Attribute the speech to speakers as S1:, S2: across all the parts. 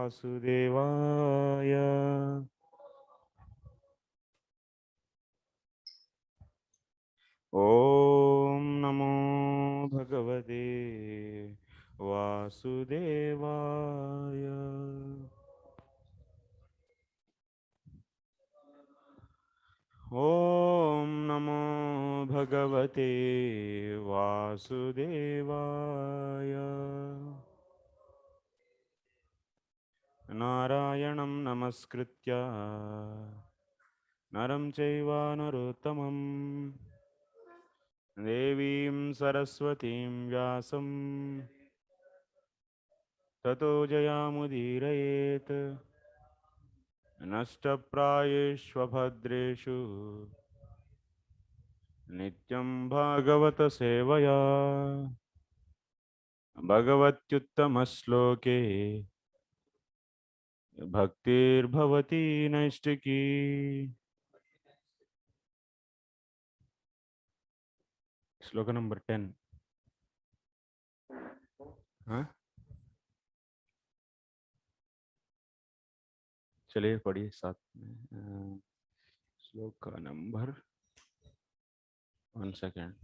S1: Vasudevaya. Om Namo Bhagavate Vasudevaya. Om Namo Bhagavate Vasudevaya. Narayanam Namaskritya Naram Chaiva Narottamam Devim Saraswatim Vyasam Tato Jayamudirayet Nashtaprayeshvabhadreshu Nityam Bhagavata Sevaya Bhagavatyuttamasloke Bhaktir Bhavati Naistiki. Sloka number 10. हाँ चलिए पढ़िए साथ में श्लोक number 1 second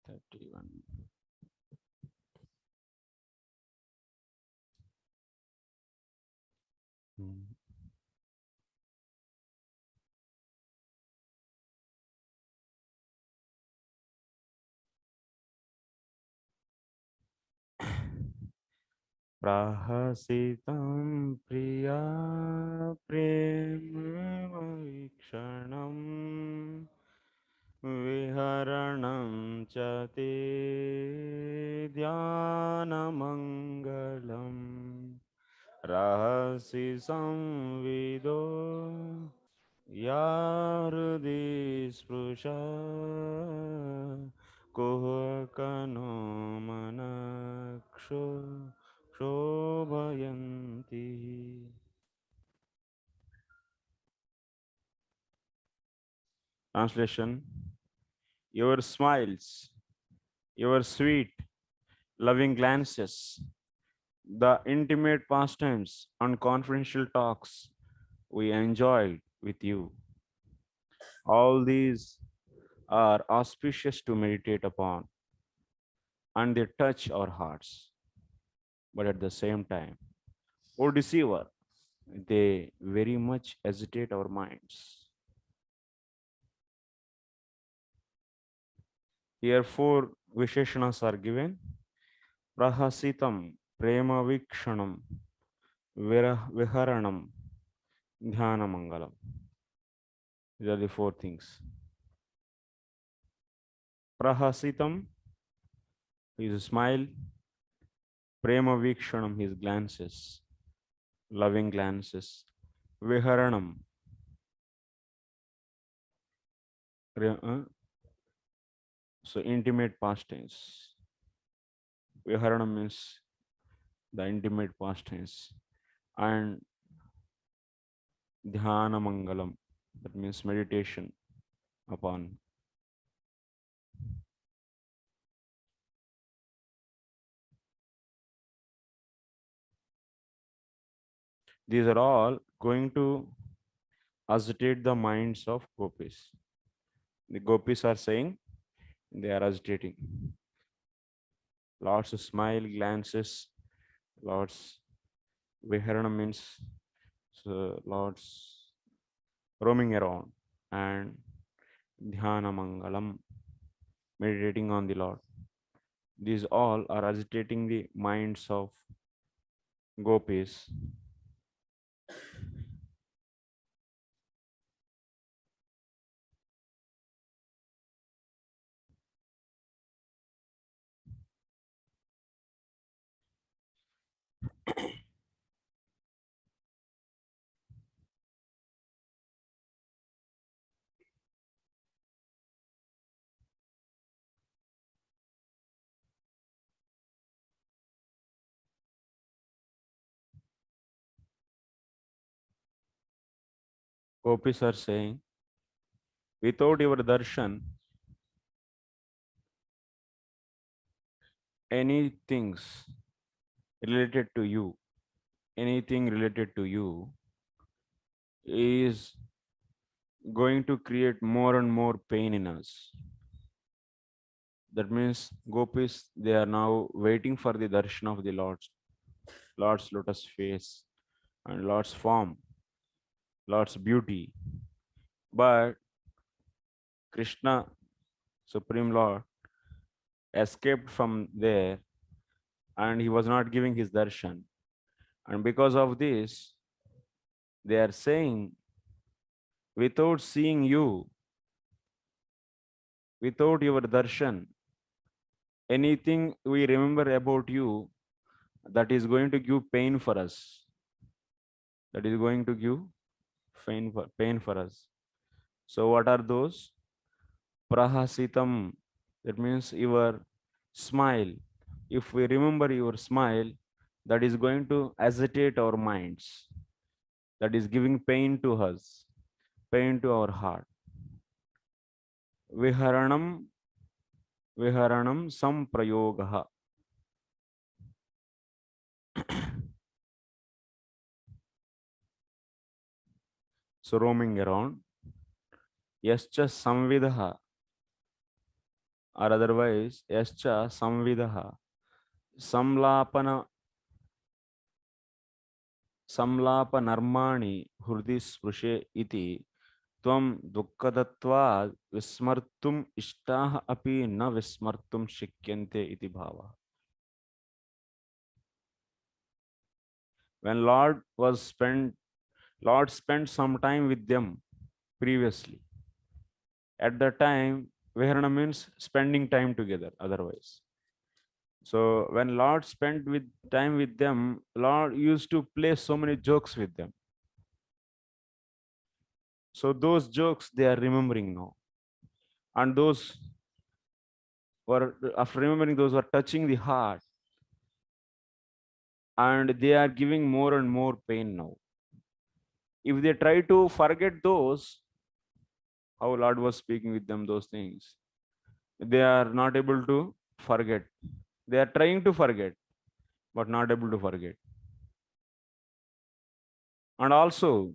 S1: 31 प्राहसितं प्रिया प्रेमवीक्षणं विहरणं च ते ध्यानमङ्गलम् रहसि संविदो या हृदि स्पृशा कुहकनो मनक्षो शोभयन्ति. Translation: Your smiles, your sweet, loving glances, the intimate pastimes and confidential talks we enjoyed with you, all these are auspicious to meditate upon, and they touch our hearts. But at the same time, O deceiver, they very much agitate our minds. Here four Visheshanas are given: Prahasitam, Prema Vikshanam, Viharanam, Dhyana Mangalam. These are the four things. Prahasitam, his smile; Prema Vikshanam, his glances, loving glances; Viharanam, so intimate past tense. Viharanam means the intimate past tense. And Dhyana Mangalam, that means meditation upon. These are all going to agitate the minds of gopis. The gopis are saying they are agitating. Lots of smile, glances, lots. Viharana means so lots roaming around, and Dhyana Mangalam, meditating on the Lord. These all are agitating the minds of gopis. Gopis are saying, without your darshan, anything related to you, anything related to you is going to create more and more pain in us. That means gopis, they are now waiting for the darshan of the Lord's lotus face and Lord's form, Lord's beauty. But Krishna, Supreme Lord, escaped from there and he was not giving his darshan. And because of this, they are saying, without seeing you, without your darshan, anything we remember about you, that is going to give pain for us. That is going to give pain for us. So what are those? Prahasitam. That means your smile. If we remember your smile, that is going to agitate our minds. That is giving pain to us, pain to our heart. Viharanam, viharanam samprayogaha. So roaming around. Yascha samvidaha, or otherwise yascha samvidaha. Samlapana samlapanarmani hrudi sprushe iti tvam dukkhadatva vismartum ishtaha api na vismartum shikyante iti bhava. When Lord spent some time with them previously. At that time, Viharana means spending time together, otherwise. So when Lord spent with time with them, Lord used to play so many jokes with them. So those jokes they are remembering now. And those were, after remembering, those were touching the heart. And they are giving more and more pain now. If they try to forget those, how Lord was speaking with them, those things, they are not able to forget. They are trying to forget, but not able to forget. And also,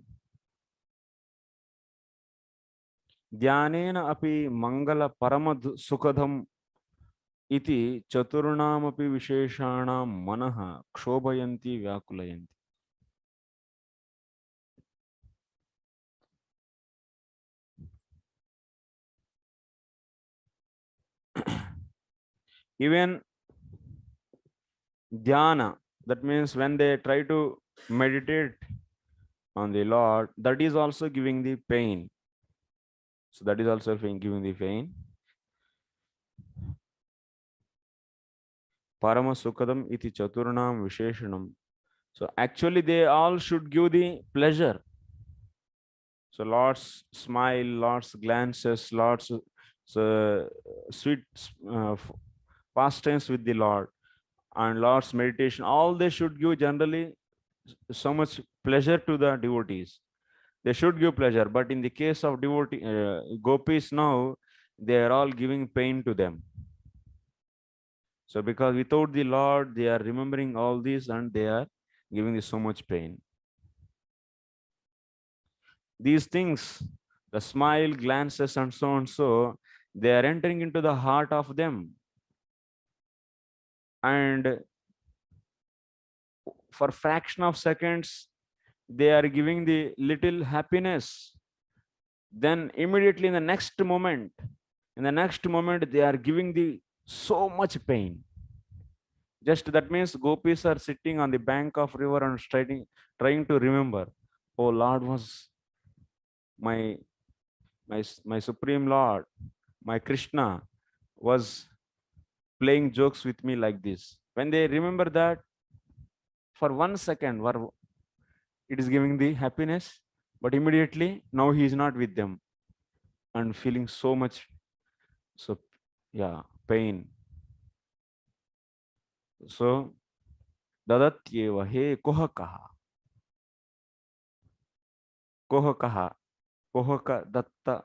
S1: dhyanena api mangala paramad sukhadam iti chaturnaamapi visheshanam manaha kshobayanti vyakulayanti. Even dhyana, that means when they try to meditate on the Lord, that is also giving the pain. So that is also giving the pain. Parama sukhadam iti chaturnam visheshanam. So actually they all should give the pleasure. So Lord's smile, Lord's glances, Lord's sweet pastimes with the Lord, and Lord's meditation, all they should give generally so much pleasure to the devotees. They should give pleasure, but in the case of gopis now, they are all giving pain to them. So because without the Lord, they are remembering all this and they are giving so much pain. These things, the smile, glances, and so, they are entering into the heart of them. And for fraction of seconds, they are giving the little happiness. Then immediately in the next moment, they are giving the so much pain. Just that means gopis are sitting on the bank of river and trying to remember, oh Lord was my supreme Lord, my Krishna was playing jokes with me like this. When they remember that, for 1 second, it is giving the happiness, but immediately now he is not with them and feeling so much, so yeah, pain. So dadatyeva he kohakaha, kohakaha, kohaka datta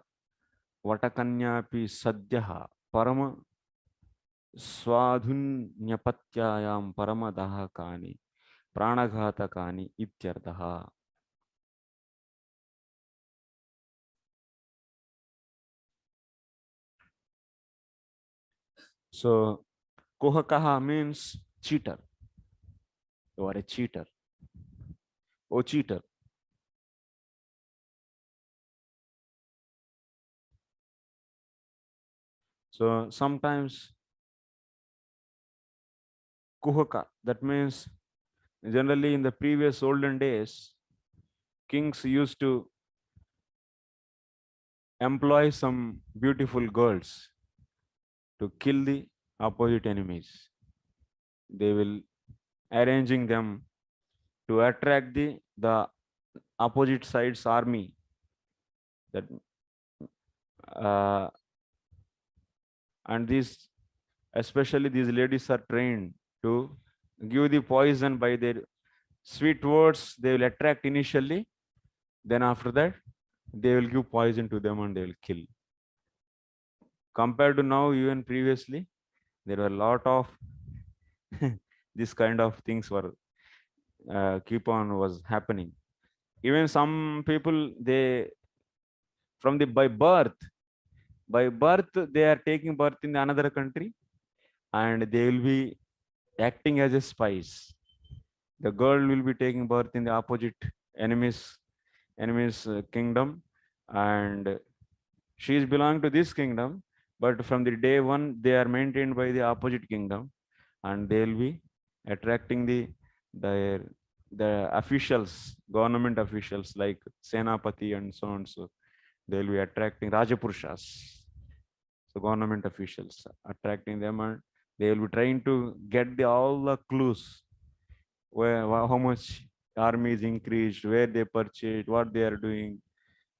S1: vatakanya pi sadhyaha parama Swadhunyapathyayam paramadahakani pranaghatakani ityarthaha. So Kohakaha means cheater. You are a cheater. Oh cheater. So sometimes Kuhaka, that means generally in the previous olden days, kings used to employ some beautiful girls to kill the opposite enemies. They will arranging them to attract the opposite side's army. That uh, and these especially these ladies are trained to give the poison by their sweet words. They will attract initially, then after that they will give poison to them and they will kill. Compared to now, even previously, there were a lot of this kind of things were keep on was happening. Even some people, they from the by birth they are taking birth in another country and they will be acting as a spies. The girl will be taking birth in the opposite enemies kingdom, and she is belong to this kingdom, but from the day one they are maintained by the opposite kingdom, and they will be attracting their the officials, government officials like senapati and so on. So they will be attracting rajapurushas, so government officials attracting them, and they will be trying to get all the clues where how much army is increased, where they purchased, what they are doing,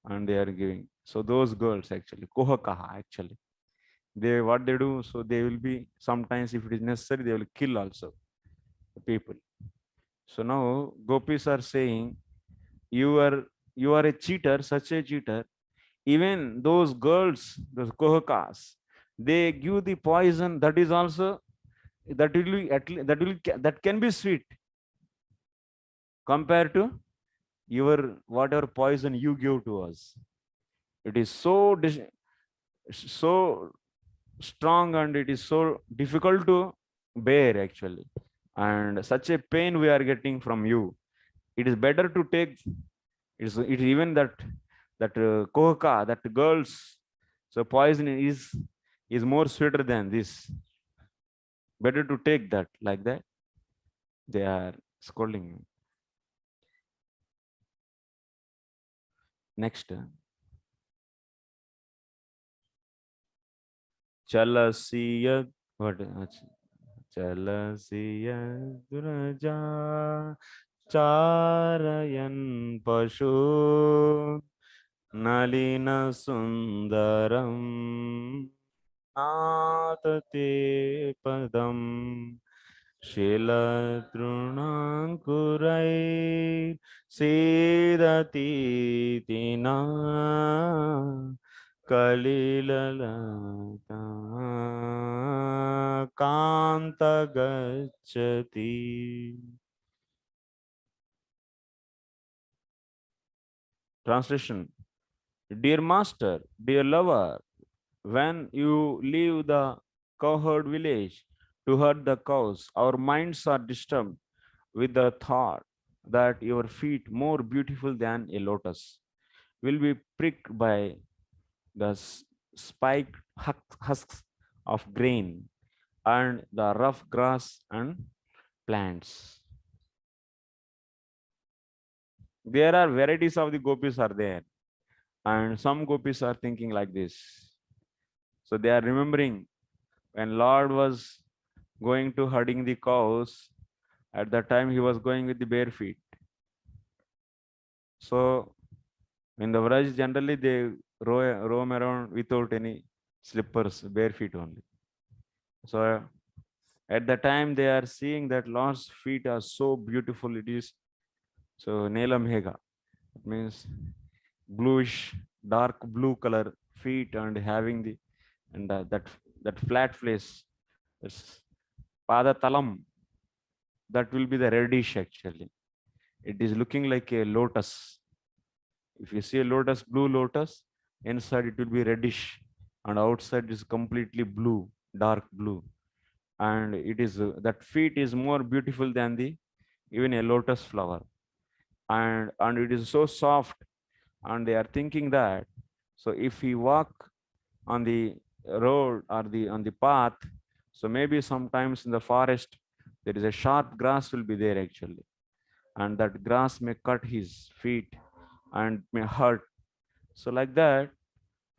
S1: and they are giving. So those girls actually kohakaha actually, they what they do, so they will be sometimes if it is necessary they will kill also the people. So now gopis are saying, you are a cheater, such a cheater. Even those girls, those kohakas, they give the poison that is also, that will be that can be sweet compared to your whatever poison you give to us. It is so strong and it is so difficult to bear actually, and such a pain we are getting from you. It is better to take, it is even that kohaka, that girls, so poison is more sweeter than this. Better to take that, like that they are scolding me. Next, chalasiyat, what chalasiyat duraja charayan pashu nalina sundaram natate padam शिलतृणाङ्कुरैः सीदतीतिना कलिललता कान्तगच्छति. Translation: Dear master, dear lover, when you leave the cowherd village to herd the cows, our minds are disturbed with the thought that your feet, more beautiful than a lotus, will be pricked by the spiked husks of grain and the rough grass and plants. There are varieties of the gopis are there, and some gopis are thinking like this. So they are remembering when Lord was going to herding the cows, at that time he was going with the bare feet. So in the Vraj, generally they roam around without any slippers, bare feet only. So at the time they are seeing that Lord's feet are so beautiful. It is so Nelam Hega. It means bluish, dark blue color feet and having the and that flat face Yes. Padatalam, that will be the reddish actually. It is looking like a lotus. If you see a lotus, blue lotus, inside it will be reddish and outside is completely blue, dark blue. And it is that feet is more beautiful than the even a lotus flower. And it is so soft, and they are thinking that so if we walk on the road or the on the path, so maybe sometimes in the forest there is a sharp grass will be there actually, and that grass may cut his feet and may hurt. So like that,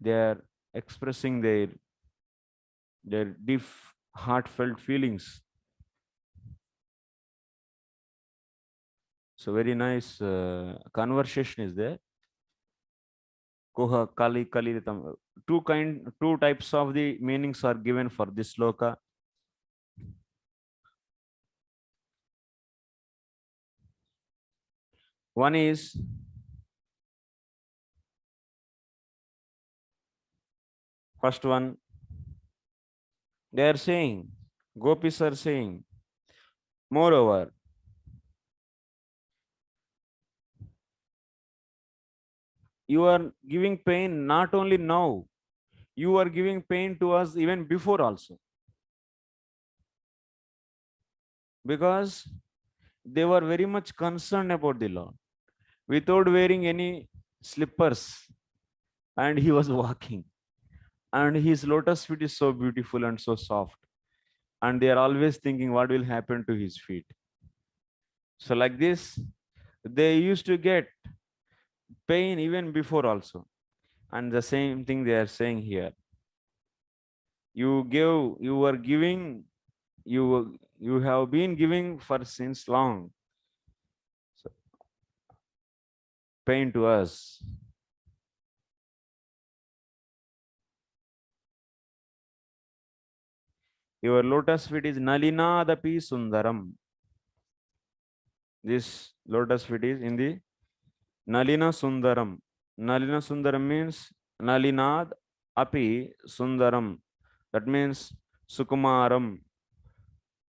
S1: they are expressing their deep heartfelt feelings. So very nice conversation is there. Koha kali kalilitam. Two types of the meanings are given for this sloka. One is first one, they are saying, gopis are saying, moreover, you are giving pain not only now, you are giving pain to us even before also. Because they were very much concerned about the Lord. Without wearing any slippers, and he was walking. And his lotus feet is so beautiful and so soft. And they are always thinking what will happen to his feet. So like this, they used to get pain even before also. And the same thing they are saying here. You were giving, you have been giving for since long, so pain to us. Your lotus feet is nalinadapi sundaram. This lotus feet is in the nalina sundaram. Nalina sundaram means nalinad api sundaram. That means sukumaram.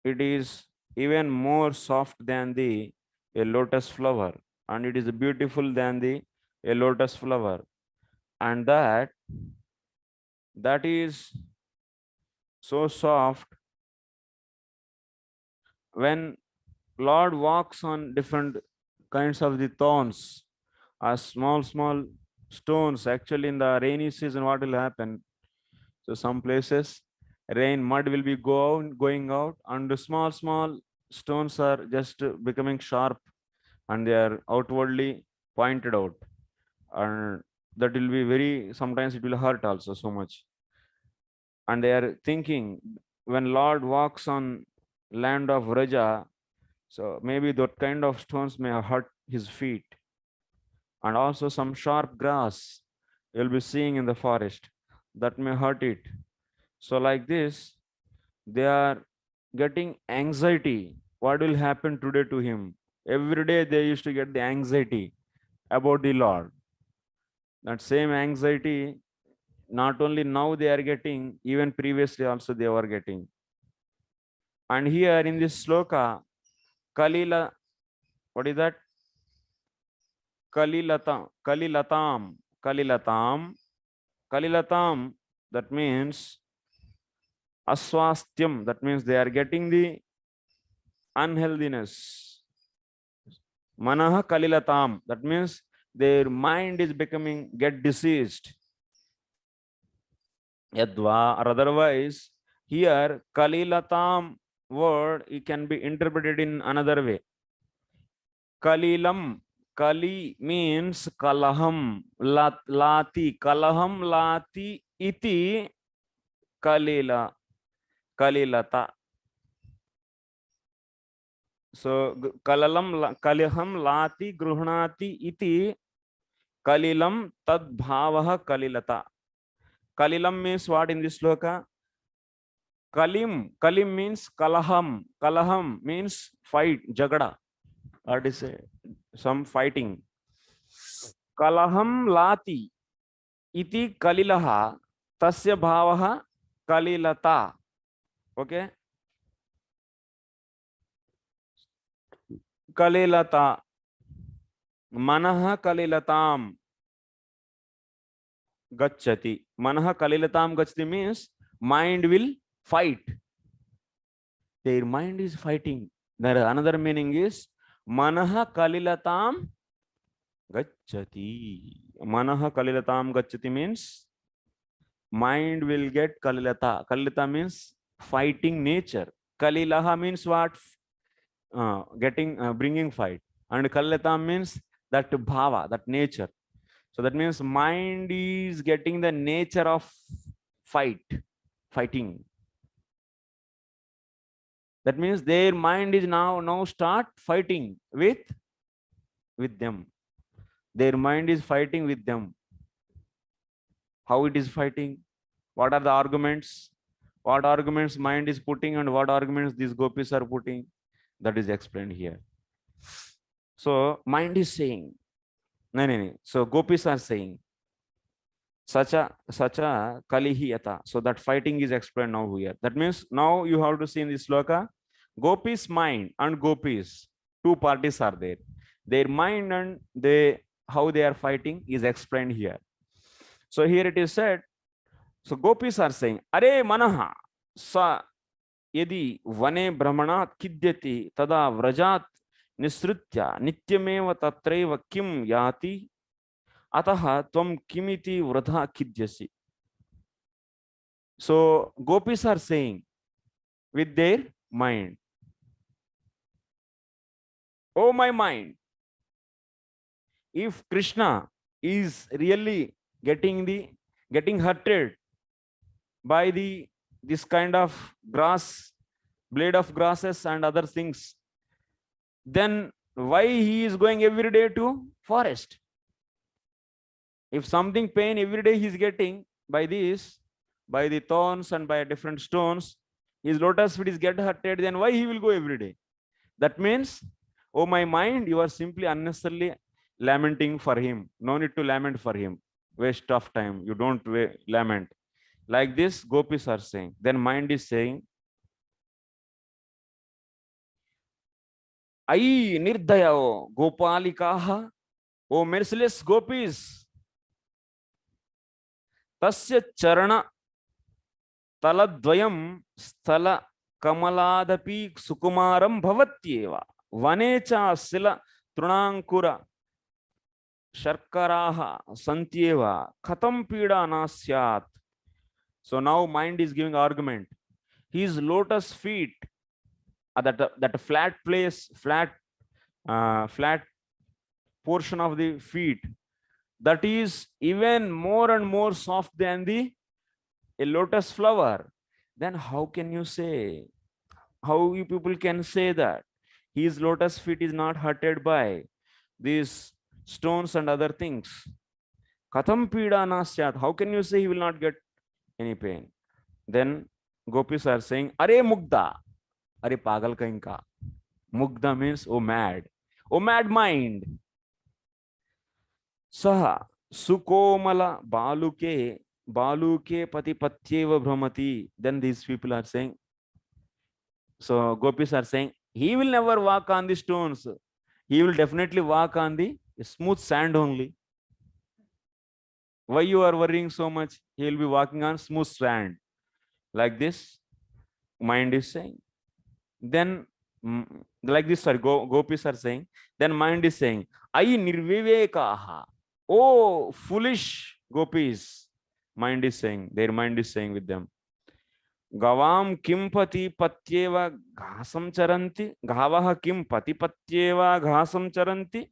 S1: It is even more soft than the a lotus flower, and it is beautiful than the a lotus flower, and that is so soft. When Lord walks on different kinds of the thorns, as small stones, actually in the rainy season what will happen, so some places rain mud will be going out, and the small stones are just becoming sharp, and they are outwardly pointed out, and that will be very, sometimes it will hurt also so much. And they are thinking, when Lord walks on land of Raja, so maybe that kind of stones may hurt his feet. And also some sharp grass you'll be seeing in the forest that may hurt it. So like this, they are getting anxiety. What will happen today to him? Every day they used to get the anxiety about the Lord. That same anxiety, not only now they are getting, even previously also they were getting. And here in this sloka, Kalila, what is that? Kalilatam, that means aswastham, that means they are getting the unhealthiness. Manaha kalilatam, that means their mind is becoming, get diseased. Yadva, or otherwise, here kalilatam word, it can be interpreted in another way. Kalilam, kali means kalaham, lati, kalaham lati iti kalila, kalilata. So kalaham lati gruhnati iti kalilam tad bhavah kalilata. Kalilam means what in this sloka? Kalim means kalaham. Kalaham means fight, jagada. What is it? Some fighting. Kalaham lati iti kalilaha tasya bhavah kalilata. Okay. Kalilata. Manaha kalilatam gacchati. Manaha kalilatam gacchati means mind will fight. Their mind is fighting. There another meaning is manaha kalilatam gacchati. Manaha kalilatam gacchati means mind will get kalilata. Kalilata means fighting nature. Kalilaha means what? Bringing fight. And kalilata means that bhava, that nature. So that means mind is getting the nature of fighting. That means their mind is now start fighting with them. Their mind is fighting with them. How it is fighting? What are the arguments? What arguments mind is putting and what arguments these gopis are putting? That is explained here. So mind is saying, no. So gopis are saying, sacha kalihiyata. So that fighting is explained now here. That means now you have to see in this sloka, gopis mind and gopis, two parties are there. Their mind and how they are fighting is explained here. So here it is said, so gopis are saying, Are manaha sa yadi vane brahmanat kidyati tada vrajat nisritya nityameva tatreva kim yati ataha tvam kimiti vradha kidyasi. So gopis are saying with their mind, oh my mind, if Krishna is really getting hurted by this kind of grass, blade of grasses and other things, then why he is going every day to forest? If something pain every day he is getting by the thorns and by different stones, his lotus feet is get hurted, then why he will go every day? That means, oh my mind, you are simply unnecessarily lamenting for him. No need to lament for him. Waste of time. You don't lament. Like this, gopis are saying. Then mind is saying, Ai nirdayao gopalikaha, oh merciless gopis, tasya charana taladvayam sthala kamaladapi sukumaram bhavatyeva vanecha sila trunankura sharkaraha santyeva khatam pida nasyat. So now mind is giving argument. His lotus feet, that flat portion of the feet, that is even more and more soft than a lotus flower. Then how can you say? How you people can say that his lotus feet is not hurted by these stones and other things? Katham pida nasyat. How can you say he will not get any pain? Then gopis are saying, Are mugda. Are pagal kainka. Mugda means oh mad. Oh mad mind. Saha sukomala baluke patipatyeva brahmati. Then these people are saying, so gopis are saying, he will never walk on the stones. He will definitely walk on the smooth sand only. Why you are worrying so much? He will be walking on smooth sand. Like this, mind is saying. Then, like this, sorry, gopis are saying. Then mind is saying, Ai nirvivekaha. Oh, foolish gopis. Mind is saying, their mind is saying with them. Gavam kim pati patyeva ghasam charanti. Gavaha kim pati patyeva ghasam charanti.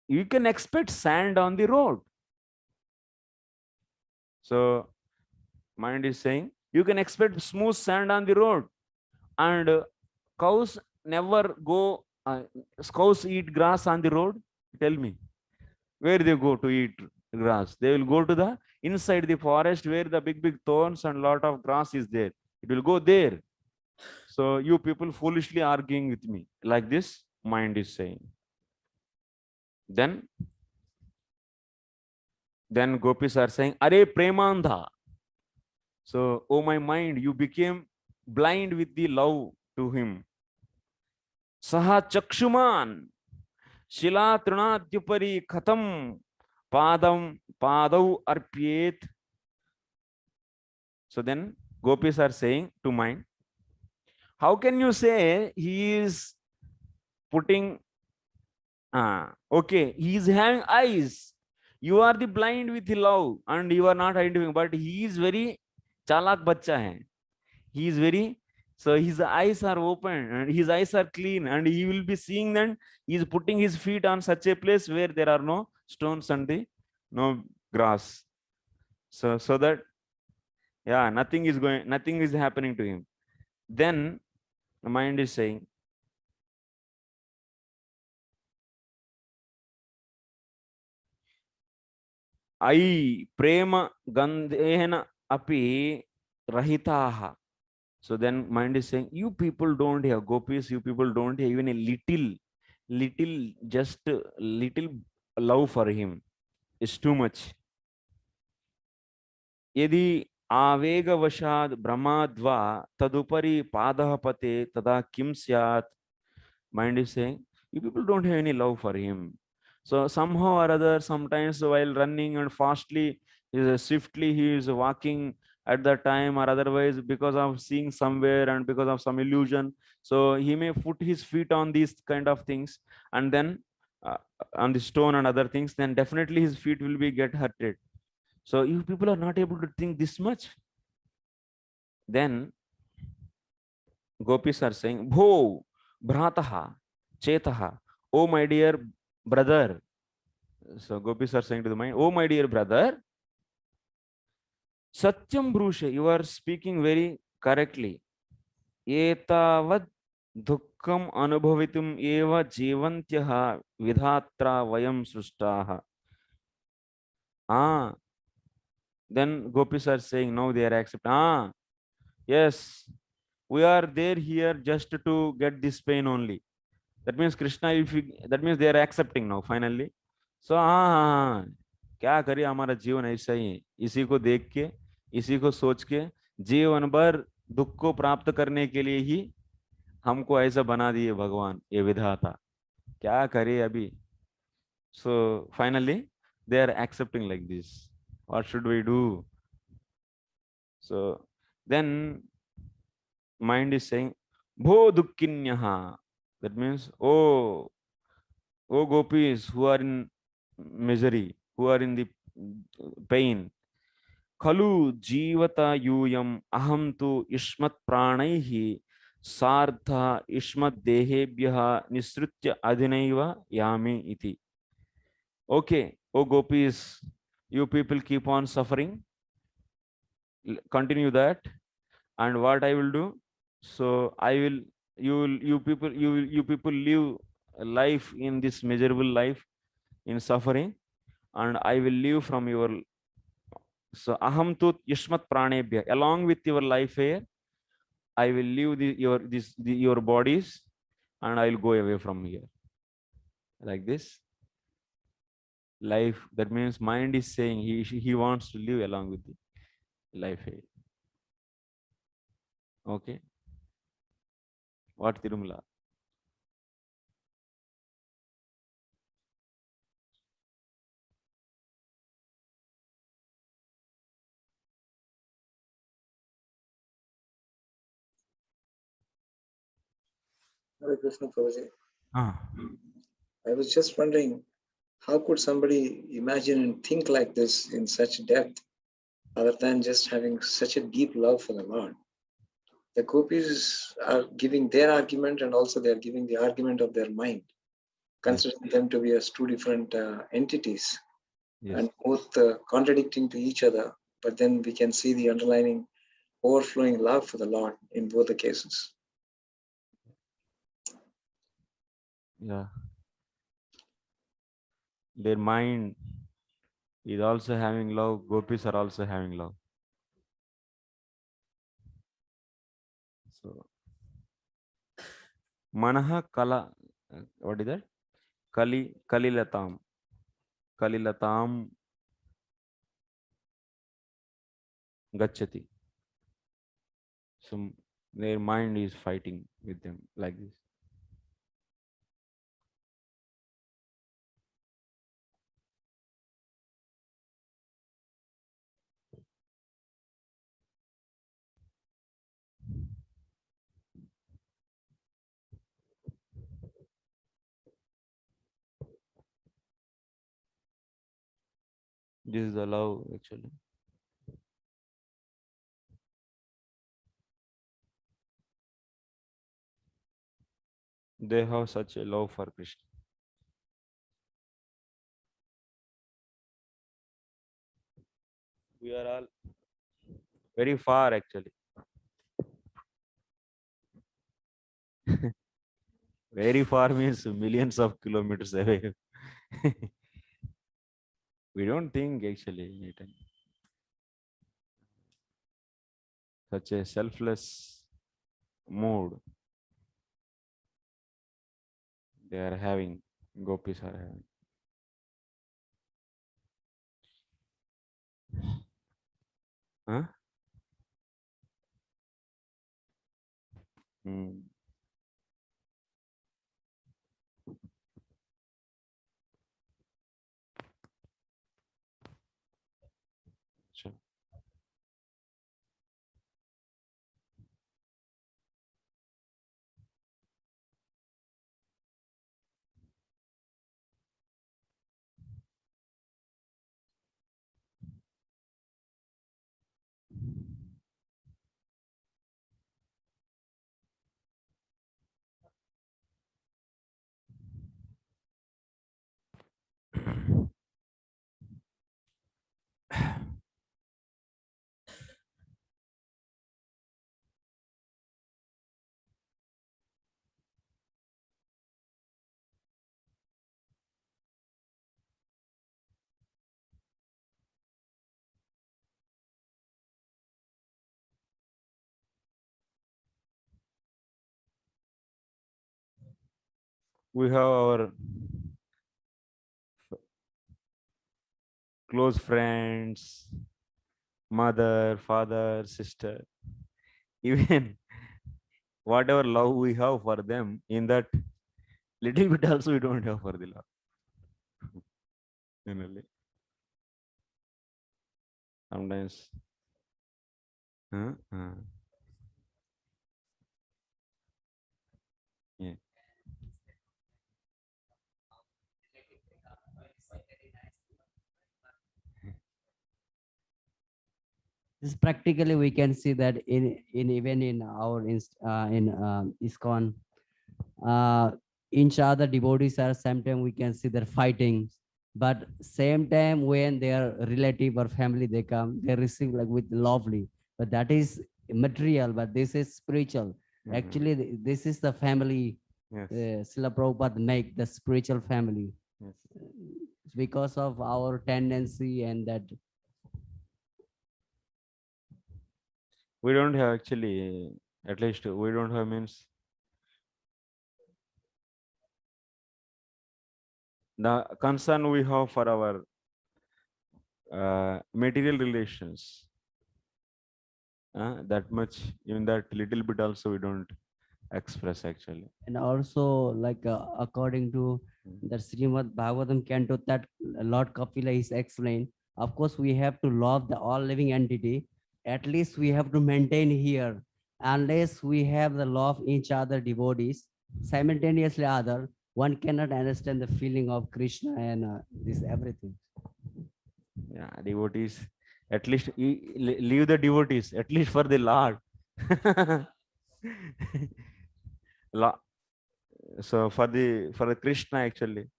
S1: You can expect sand on the road. So mind is saying, you can expect smooth sand on the road. And cows never go, cows eat grass on the road. Tell me, where they go to eat grass? They will go to the inside the forest where the big thorns and lot of grass is there. It will go there. So you people foolishly arguing with me. Like this, mind is saying. Then gopis are saying, Are premandha. So, oh my mind, you became blind with the love to him. Saha chakshuman Shila Trinadyupari Khatam Padau Arpyet. So then gopis are saying to mind, how can you say he is putting okay, he is having eyes. You are the blind with love and you are not identifying, but he is very chalak bacha hai. He is very, so his eyes are open and his eyes are clean and he will be seeing that he is putting his feet on such a place where there are no stones and no grass. So that, yeah, nothing is happening to him. Then the mind is saying, I prema gandhena api rahitaha. So then mind is saying, you people don't have gopis, you people don't have even a just little love for him. It's too much. Yadi avegavashad brahmadva tadupari padah pate tada kim syat. Mind is saying, you people don't have any love for him. So somehow or other, sometimes while running and fastly, swiftly, he is walking at that time, or otherwise because of seeing somewhere and because of some illusion. So he may put his feet on these kind of things, and then uh, on the stone and other things, then definitely his feet will be get hurted. So you people are not able to think this much. Then gopis are saying, Bho, Bhrataha, Chetaha, oh my dear brother. So gopis are saying to the mind, oh my dear brother, Satyam Brusha, you are speaking very correctly. Etavad dukkam anubhavitum eva jivantyaha vidhatra vayam srustaha. Ah, then gopis are saying, now they are accepting. Ah, yes, we are there here just to get this pain only. That means Krishna, if you, that means they are accepting now finally. So हाँ, क्या करिए, हमारा जीवन ऐसा ही है, इसी को देख के, इसी को सोच के जीवन भर दुख को प्राप्त करने के लिए ही हमको ऐसा बना दिए भगवान, ये विधाता, क्या करिए अभी. So finally they are accepting like this. What should we do? So then mind is saying, Bho dukkinyaha. That means, oh gopis who are in misery, who are in the pain. Khalu jivata yuyam aham tu ishmat pranaihi sardha ishmat dehebhyaha nisritya adhinaiva yami iti. Okay, oh gopis, you people keep on suffering. Continue that. And what I will do? So I will, you people live a life in this miserable life in suffering, and I will live from your, so aham tu yashmat pranebhya, along with your life here, I will leave your bodies, and I will go away from here. Like this. Life, that means mind is saying he wants to live along with the life here. Okay. What Tirumala?
S2: Hare Krishna Prabhuji.
S1: Ah.
S2: I was just wondering, how could somebody imagine and think like this in such depth, other than just having such a deep love for the Lord? The gopis are giving their argument, and also they are giving the argument of their mind, considering them to be as two different entities, and both contradicting to each other. But then we can see the underlying overflowing love for the Lord in both the cases.
S1: Yeah. Their mind is also having love. Gopis are also having love. So Manaha Kala, what is that? Kalilatam. Kalilatam Gachati. So their mind is fighting with them like this. This is the love actually. They have such a love for Krishna. We are all very far actually. Very far means millions of kilometers away. We don't think actually anytime. Such a selfless mood they are having. Gopis are having. Huh? Hmm. Sure. We have our close friends, mother, father, sister, even whatever love we have for them, in that little bit also we don't have for the love. You know, sometimes. Huh? Yeah.
S3: This practically we can see that in even in our in ISKCON, uh, each other devotees are sometimes we can see they're fighting, but same time when their relative or family they come, they receive like with lovely. But that is material, but this is spiritual.
S1: Mhm.
S3: Actually, this is the family.
S1: Yes.
S3: Srila Prabhupada make the spiritual family
S1: Yes.
S3: because of our tendency and that.
S1: We don't have actually, at least we don't have means the concern we have for our material relations. That much, even that little bit also we don't express actually.
S3: And also like according to
S1: Mm.
S3: the Srimad Bhagavatam canto that Lord Kapila is explained, of course we have to love the all living entity. At least we have to maintain here. Unless we have the love each other devotees, simultaneously other, one cannot understand the feeling of Krishna and this everything.
S1: Yeah, devotees. At least leave the devotees, at least for the Lord. La- so for the Krishna actually.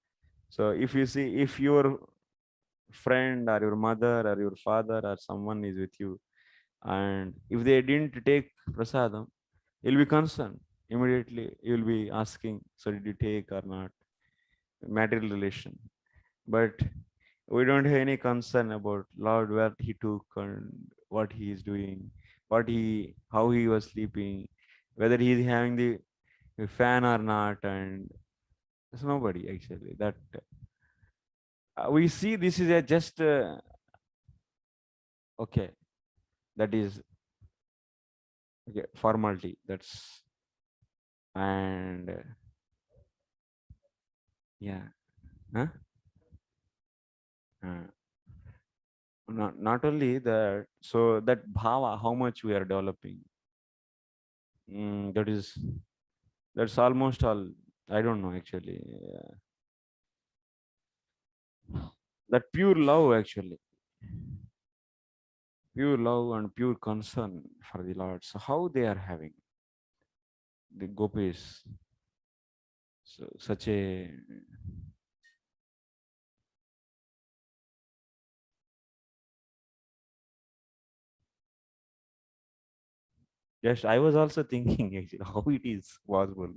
S1: So if you see, if your friend or your mother or your father or someone is with you, and if they didn't take prasadam, you'll be concerned immediately. You'll be asking, so did you take or not? Material relation. But we don't have any concern about Lord, where he took and what he is doing, how he was sleeping, whether he is having the fan or not, and there's nobody actually. That we see this is a just okay. That is okay, formality. That's and yeah, huh? Uh, not only that. So that bhava, how much we are developing. That is that's almost all. I don't know actually. That pure love actually. pure love and pure concern for the Lord. So how they are having the gopis, so such a just I was also thinking actually how it is possible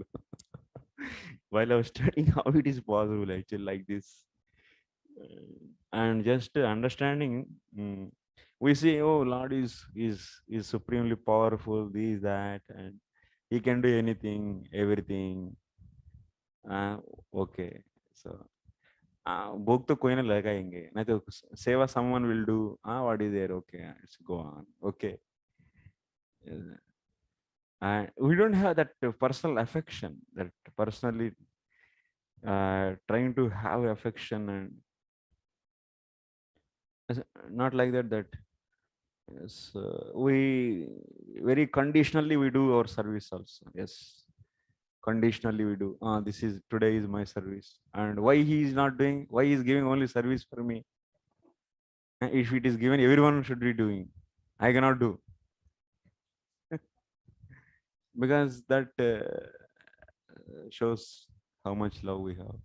S1: while I was studying how it is possible actually like this. And just understanding, we say, oh, Lord is supremely powerful, this that, and he can do anything, everything. uh, okay, so book तो कोई ना लगाएंगे नहीं तो सेवा someone will do, what is there, okay, let's go on, okay. And we don't have that personal affection, that personally trying to have affection, and not like that, that yes, we very conditionally we do our service also. Yes, conditionally we do. This is today is my service, and why he is not doing? Why he is giving only service for me? If it is given, everyone should be doing. I cannot do because that shows how much love we have.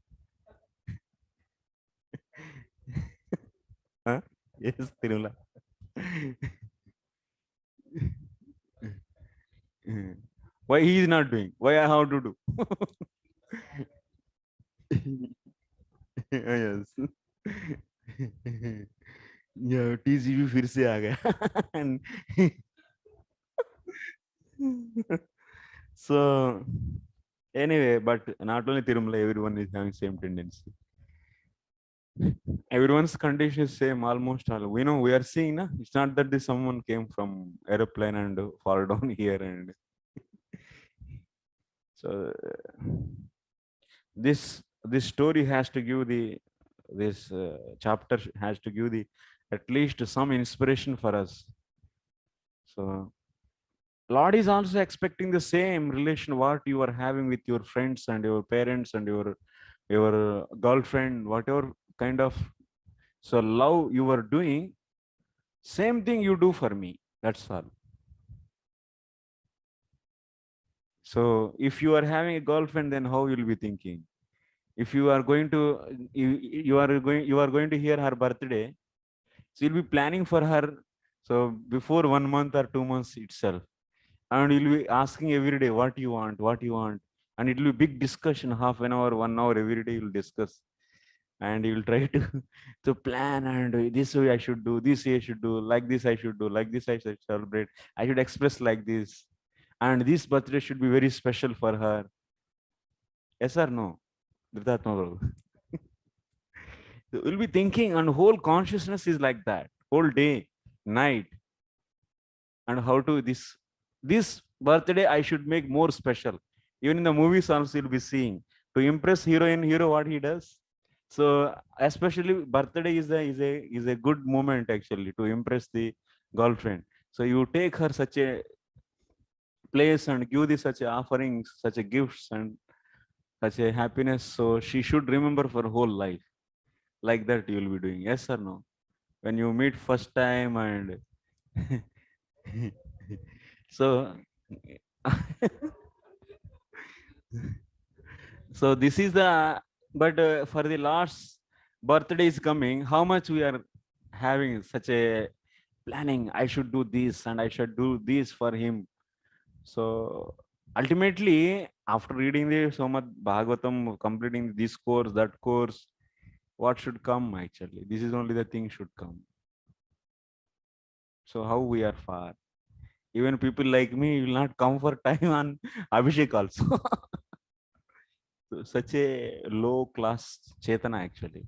S1: Huh? Yes, Tirula. Why he is not doing? Why I have to do? Yes. Yeah, TCB फिर से आ गया. And so anyway, but not only Tirumala, everyone is having same tendency. Everyone's condition is same, almost all. We know we are seeing, na? It's not that this someone came from aeroplane and fall down here, and so this story has to give the this chapter has to give the at least some inspiration for us. So Lord is also expecting the same relation what you are having with your friends and your parents and your girlfriend, whatever kind of so love you are doing, same thing you do for me. That's all. So if you are having a girlfriend, then how you'll be thinking? If you are going to you are going to hear her birthday, so you'll be planning for her. So before 1 month or 2 months itself, and you'll be asking every day what you want, and it will be big discussion, half an hour, 1 hour every day you'll discuss, and you'll try to to plan, and this way I should do, this way I should do, like this I should do, like this I should celebrate, I should express like this, and this birthday should be very special for her. Yes or no, Dhritatma Prabhu? We'll be thinking, and whole consciousness is like that whole day, night, and how to this birthday I should make more special. Even in the movies also you'll be seeing, to impress hero what he does. So especially birthday is a good moment actually to impress the girlfriend. So you take her such a place and give the such a offerings, such a gifts, and such a happiness, so she should remember for whole life. Like that you will be doing, yes or no? When you meet first time, and so so this is the, but for the last birthday is coming, how much we are having such a planning, I should do this and I should do this for him. So ultimately, after reading the Somad Bhagavatam, completing this course, that course, what should come actually, this is only the thing should come. So how we are far, even people like me will not come for time on Abhishek also. So such a low class Chetana actually.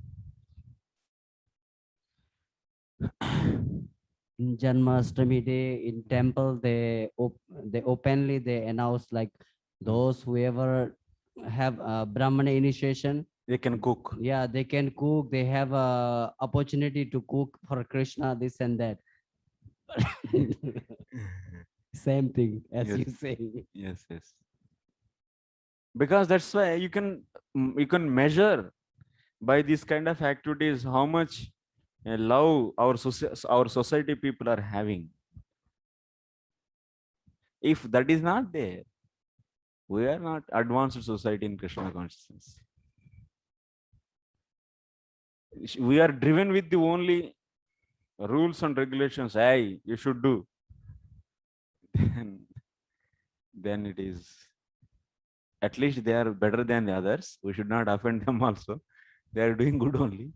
S3: In Janmashtami day in temple, they openly they announce like those whoever have Brahmana initiation,
S1: They can cook.
S3: yeah, they can cook. They have a opportunity to cook for Krishna, this and that. Same thing as
S1: Yes,
S3: you say.
S1: yes, yes. Because that's why you can measure by these kind of activities how much a love our society people are having. If that is not there, we are not advanced society in Krishna consciousness. We are driven with the only rules and regulations. Hey, you should do. Then, then it is, at least they are better than the others. We should not offend them also. They are doing good only.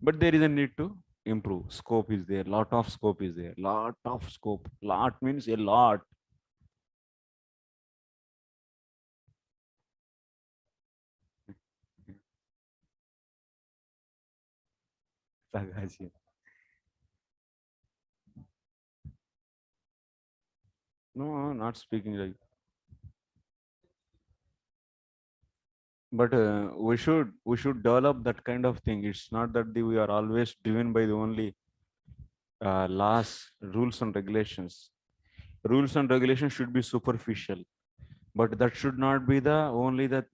S1: But there is a need to improve. Scope is there. Lot of scope is there. Lot of scope. Lot means a lot. Sagaji. No, not speaking like. But we should develop that kind of thing. It's not that we are always driven by the only laws, rules and regulations. Rules and regulations should be superficial, but that should not be the only the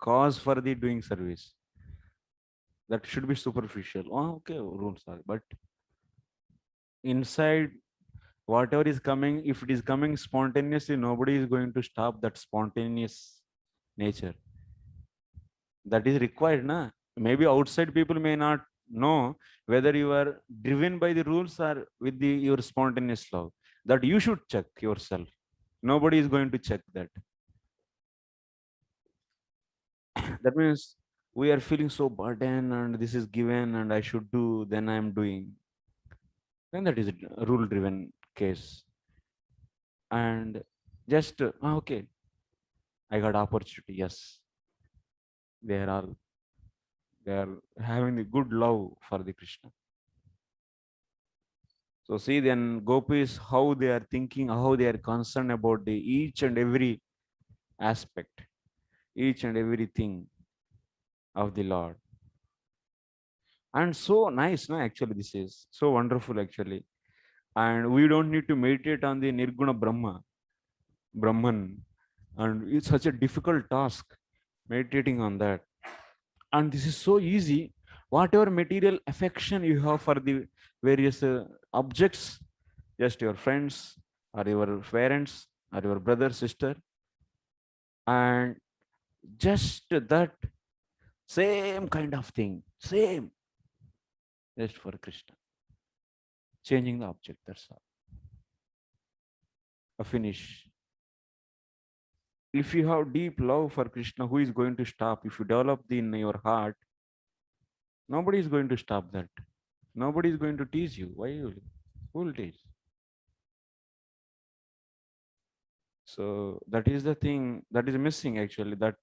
S1: cause for the doing service. That should be superficial. Oh, okay, rules are, but inside whatever is coming, if it is coming spontaneously, nobody is going to stop that spontaneous nature. That is required, na? Maybe outside people may not know whether you are driven by the rules or with your spontaneous love. That you should check yourself. Nobody is going to check that. That means we are feeling so burdened and this is given and I should do, then I am doing. Then that is a rule driven case. And just okay, I got opportunity. Yes, they are all, they are having the good love for the Krishna. So see, then gopis, how they are thinking, how they are concerned about the each and every aspect, each and everything of the Lord. And so nice, no? Actually, this is so wonderful, actually. And we don't need to meditate on the Nirguna Brahman. And it's such a difficult task meditating on that. And this is so easy. Whatever material affection you have for the various objects, just your friends or your parents or your brother, sister, and just that same kind of thing, same, just for Krishna, changing the object. That's all. A finish. If you have deep love for Krishna, who is going to stop? If you develop in your heart, nobody is going to stop that. Nobody is going to tease you. Why you? Who will tease? So that is the thing that is missing actually. That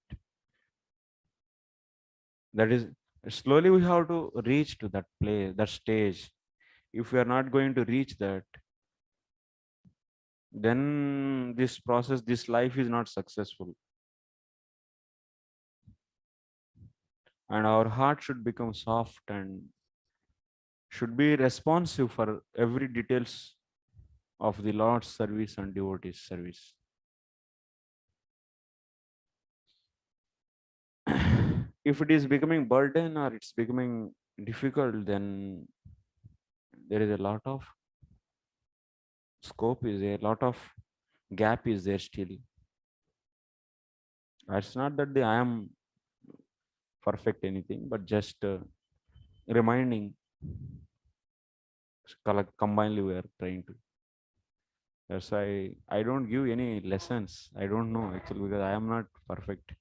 S1: is slowly we have to reach to that place, that stage. If we are not going to reach that, then this process, this life is not successful. And our heart should become soft and should be responsive for every details of the Lord's service and devotees service. If it is becoming burden or it's becoming difficult, then there is a lot of scope is there, a lot of gap is there still. It's not that I am perfect anything, but just reminding, combinedly we are trying to. Yes, I don't give any lessons. I don't know actually because I am not perfect.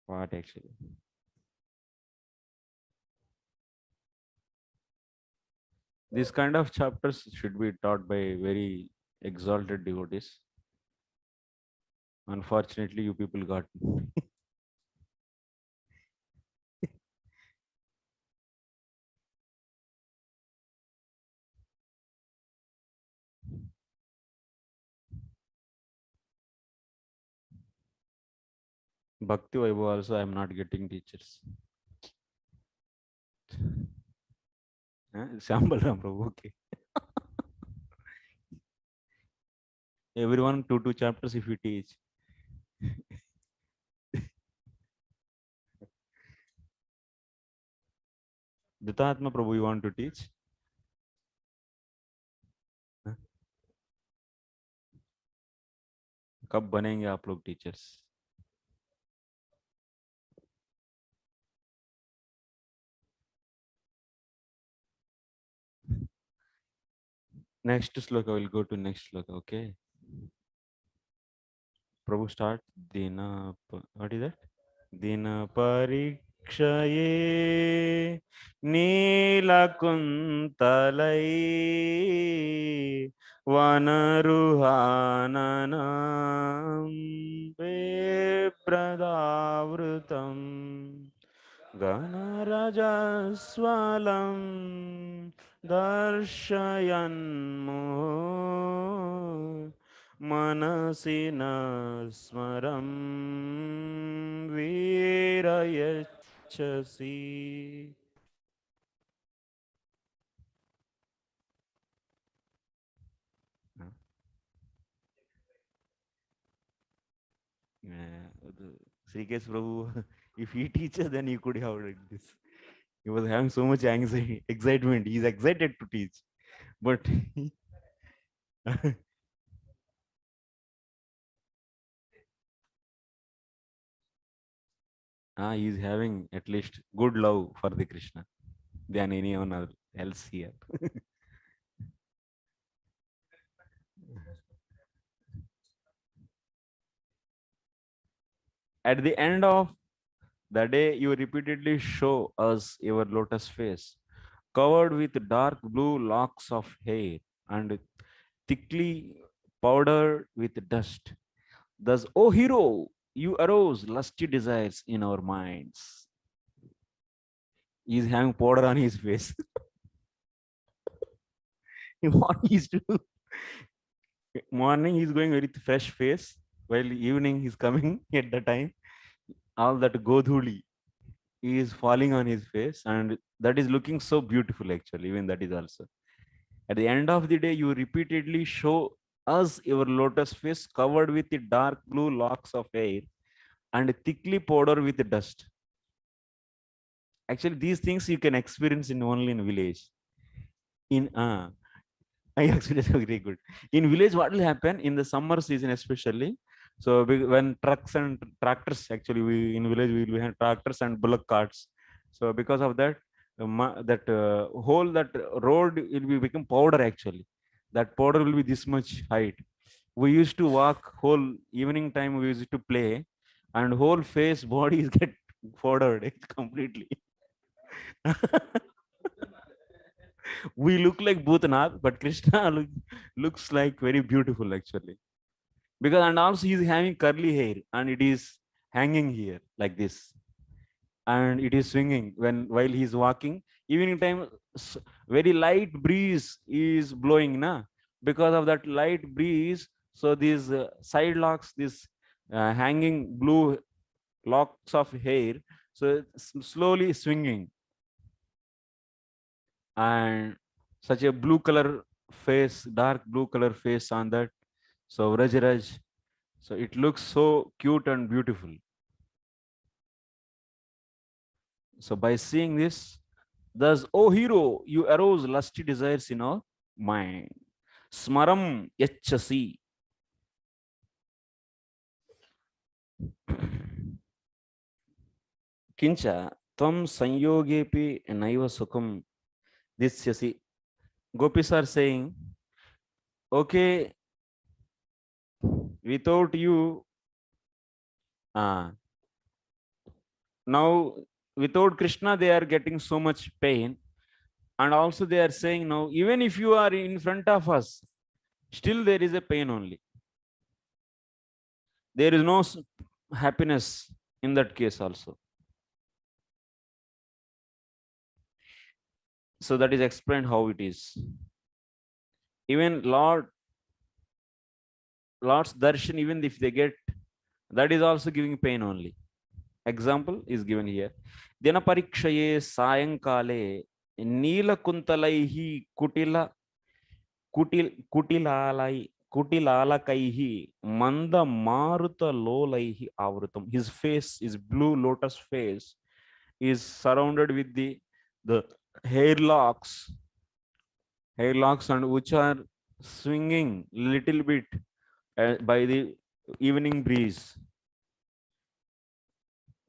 S1: What actually? These kind of chapters should be taught by very exalted devotees. Unfortunately, you people got Bhakti Vaibhav also. I am not getting teachers. Shambal Ram Prabhu. Okay. Everyone two chapters if you teach. Ditatma Prabhu, you want to teach? हाँ? कब बनेंगे आप लोग teachers? Next sloka, we'll go to next sloka, okay? Prabhu start. What is that? Dina parikshaye neelakuntalai vanaruhananam bepradavrutam ganarajaswalam darshayanmo Manasina smaram virayachasi. Srikesh Prabhu, if he teaches, then he could have like this. He was having so much anxiety, excitement. He's excited to teach, but he's having at least good love for the Krishna than anyone else here. At the end of the day, you repeatedly show us your lotus face, covered with dark blue locks of hair and thickly powdered with dust. Thus, O hero, you arouse lusty desires in our minds. He's having powder on his face. What he's doing? Morning, he's going very fresh face, while evening, he's coming at the time. All that godhuli is falling on his face, and that is looking so beautiful, actually. Even that is also. At the end of the day, you repeatedly show us your lotus face covered with the dark blue locks of hair and thickly powdered with dust. Actually, these things you can experience in only in village. In I actually very good. In village, what will happen in the summer season, especially? So when trucks and tractors, actually, we in village we will have tractors and bullock carts. So because of that, that whole that road will be become powder actually. That powder will be this much height. We used to walk whole evening time. We used to play, and whole face body is get powdered completely. We look like Bhutanath, but Krishna looks like very beautiful actually. Because and also he's having curly hair and it is hanging here like this, and it is swinging when while he's walking. Evening time, very light breeze is blowing, na. Because of that light breeze, so these side locks, this hanging blue locks of hair, so it's slowly swinging, and such a blue color face, dark blue color face on that. So Raj, so it looks so cute and beautiful. So by seeing this, thus, O hero, you arouse lusty desires in our mind. Smaram yachasi. Kincha tvam sanyogepi naiva sukham disyasi. Gopis are saying, okay, without you, now without Krishna, they are getting so much pain. And also they are saying now, even if you are in front of us, still there is a pain only. There is no happiness in that case also. So that is explained how it is. Even Lord's darshan, even if they get, that is also giving pain only. Example is given here. Dina parikshaye sayankale nila kuntalaihi kutilalakaihi manda maruta lolaihi avrutam. His face, his blue lotus face, is surrounded with the hair locks, and which are swinging little bit by the evening breeze.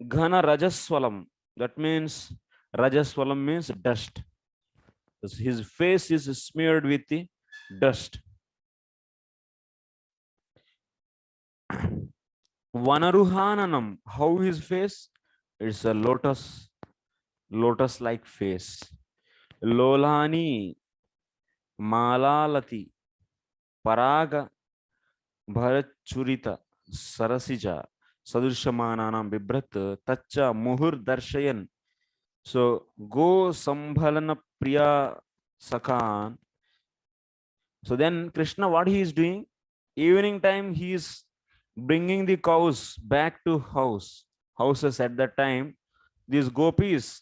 S1: Ghana Rajaswalam, that means Rajaswalam means dust. His face is smeared with the dust. Vanaruhananam, how his face? It's a lotus-like face. Lolani, Malalati, Paraga, Bharachurita, Sarasija, Sadushamananam, Bibrat, Tacha, Muhur Darshayan. So, Go Sambhalana Priya Sakan. So then Krishna, what he is doing? Evening time, he is bringing the cows back to houses at that time. These gopis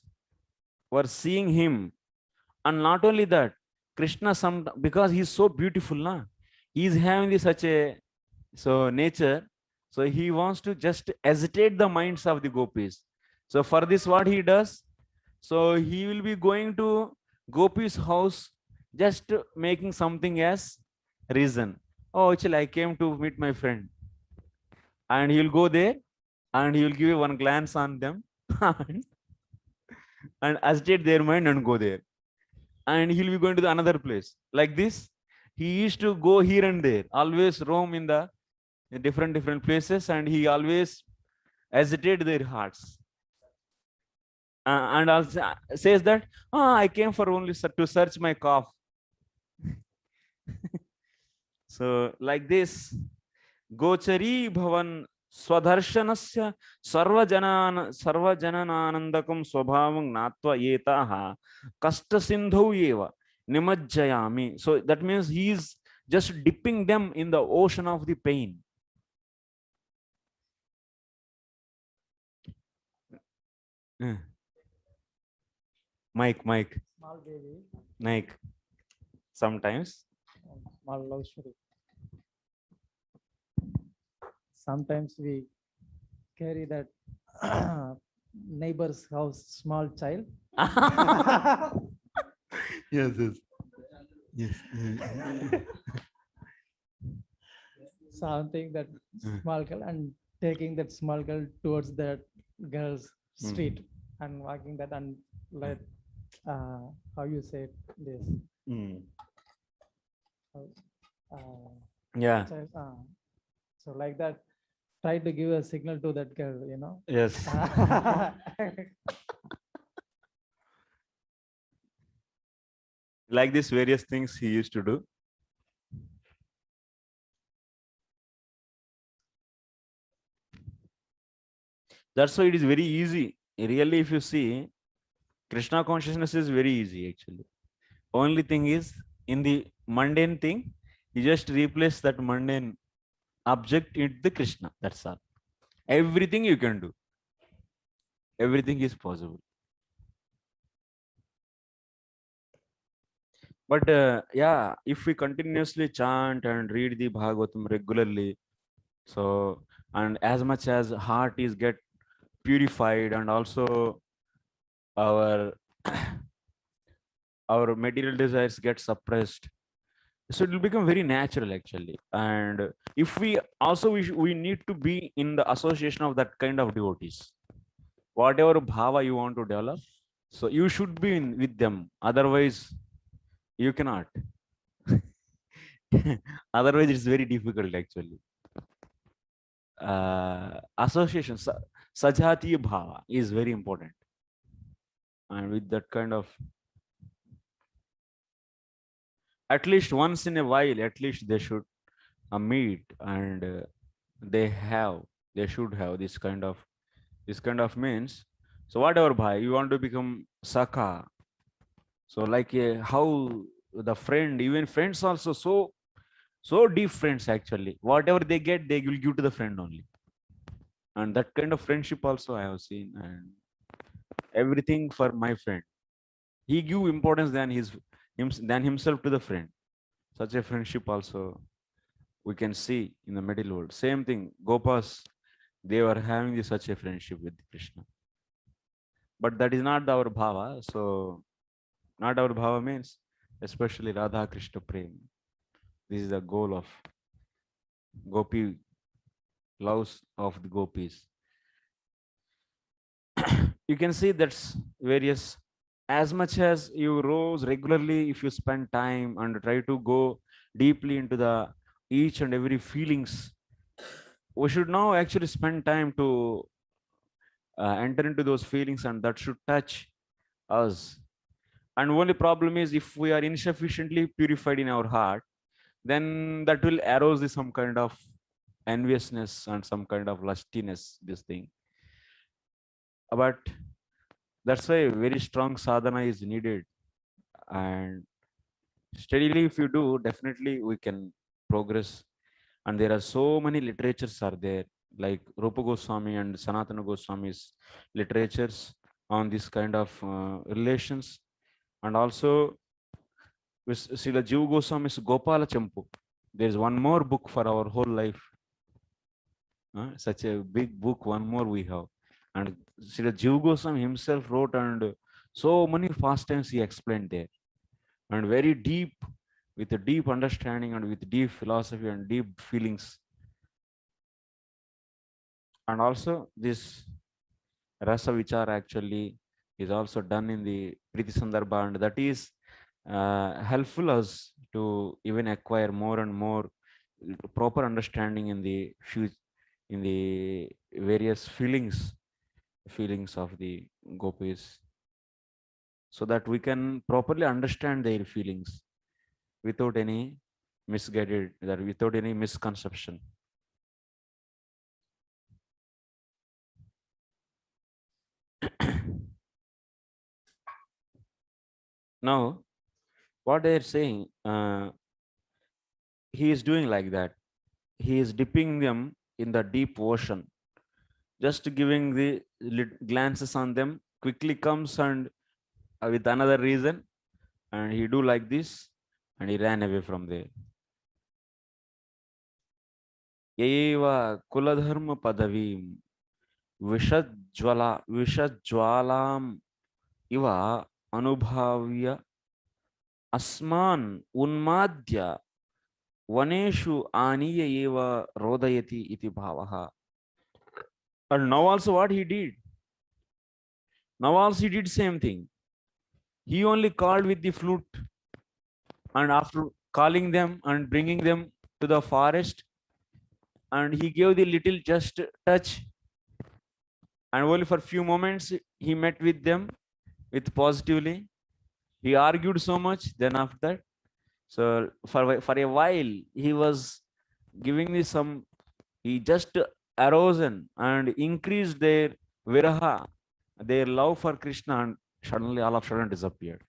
S1: were seeing him. And not only that, Krishna, because he's so beautiful, na, he is having this such a nature. So he wants to just agitate the minds of the gopis. So for this, what he does? So he will be going to Gopi's house, just making something as reason. Oh, actually, I came to meet my friend. And he will go there and he will give one glance on them and agitate their mind and go there. And he'll be going to the another place. Like this, he used to go here and there, always roam in the different places, and he always agitate their hearts. And also says that, I came for only to search my cough. So like this, Gochari Bhavan Swadharshanasya Sarvajananandakam Swabhavang Natva Yetaha Kasta Sindhu Eva Nimajjayami. So that means he is just dipping them in the ocean of the pain. Mike.
S4: Small baby,
S1: Mike. Sometimes.
S4: small love story. Sometimes we carry that neighbor's house small child.
S1: Yes.
S4: Something that small girl and taking that small girl towards that girl's street and walking that and like how you say this
S1: Yeah.
S4: so like that try to give a signal to that girl, you know.
S1: Yes. Like this, various things he used to do. That's why it is very easy. Really, if you see, Krishna consciousness is very easy actually. Only thing is, in the mundane thing, you just replace that mundane object into the Krishna. That's all. Everything you can do. Everything is possible. But yeah, if we continuously chant and read the Bhagavatam regularly, so, and as much as heart is get purified, and also our our material desires get suppressed, so it will become very natural actually. And if we also we need to be in the association of that kind of devotees, whatever bhava you want to develop, so you should be with them, otherwise you cannot. Otherwise it's very difficult actually. Association, sajatiya bhava is very important, and with that kind of, at least once in a while, at least they should meet, and they should have this kind of means. So whatever bhai you want to become sakha, so like how the friend, even friends also, so deep friends actually, whatever they get they will give to the friend only. And that kind of friendship also I have seen, and everything for my friend, he give importance than himself to the friend. Such a friendship also we can see in the middle world. Same thing, Gopas, they were having such a friendship with Krishna. But that is not our bhava. So Not our bhava means especially Radha Krishna Prem. This is the goal of Gopi loves of the gopis. You can see that's various. As much as you rose regularly, if you spend time and try to go deeply into the each and every feelings, we should now actually spend time to enter into those feelings, and that should touch us. And only problem is if we are insufficiently purified in our heart, then that will arouse some kind of enviousness and some kind of lustiness, this thing. But that's why very strong sadhana is needed, and steadily if you do, definitely we can progress. And there are so many literatures are there, like Rupa Goswami and Sanatana Goswami's literatures on this kind of relations. And also with Srila Jiva Goswami's Gopala Champu, there is one more book for our whole life. Such a big book, one more we have. And Srila Jiva Goswami himself wrote, and so many pastimes he explained there, and very deep, with a deep understanding and with deep philosophy and deep feelings. And also this Rasa Vichar actually is also done in the Priti Sandarbha, and that is helpful us to even acquire more and more proper understanding in the in the various feelings of the gopis, so that we can properly understand their feelings without any misguided, that without any misconception. Now what they are saying, he is doing like that. He is dipping them in the deep ocean, just giving the glances on them, quickly comes and with another reason, and he do like this, and he ran away from there. Yeva kuladharma padavim vishajwalam iva anubhavya asman unmadya vaneshu aniya eva rodayati iti bhavaha. And now also what he did? Now also he did same thing. He only called with the flute, and after calling them and bringing them to the forest, and he gave the little just touch, and only for few moments he met with them with positively. He argued so much. Then after that, so for a while he was giving me some. He just arisen and increased their viraha, their love for Krishna, and suddenly all of a sudden disappeared.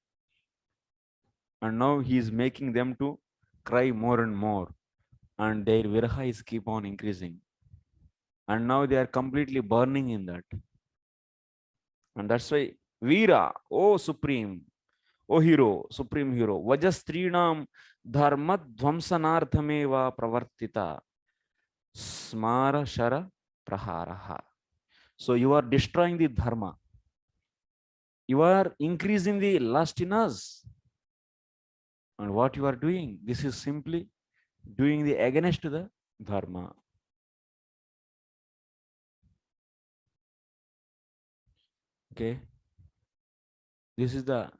S1: And now he is making them to cry more and more, and their viraha is keep on increasing, and now they are completely burning in that. And that's why Veera, oh supreme, oh hero, supreme hero, vajastrinam dharma dhvamsanarthameva pravartita smara shara praharaha. So you are destroying the dharma, you are increasing the lust in us. And what you are doing, this is simply doing the against the dharma. Okay, this is the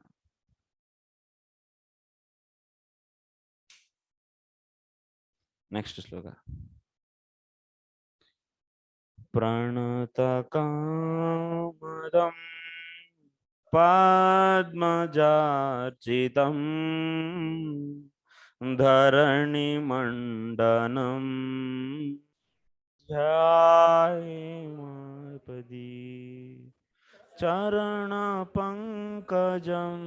S1: next sloka. Pranatakamadam padmajarchitam dharani mandanam Jayapadi Charana Pankajam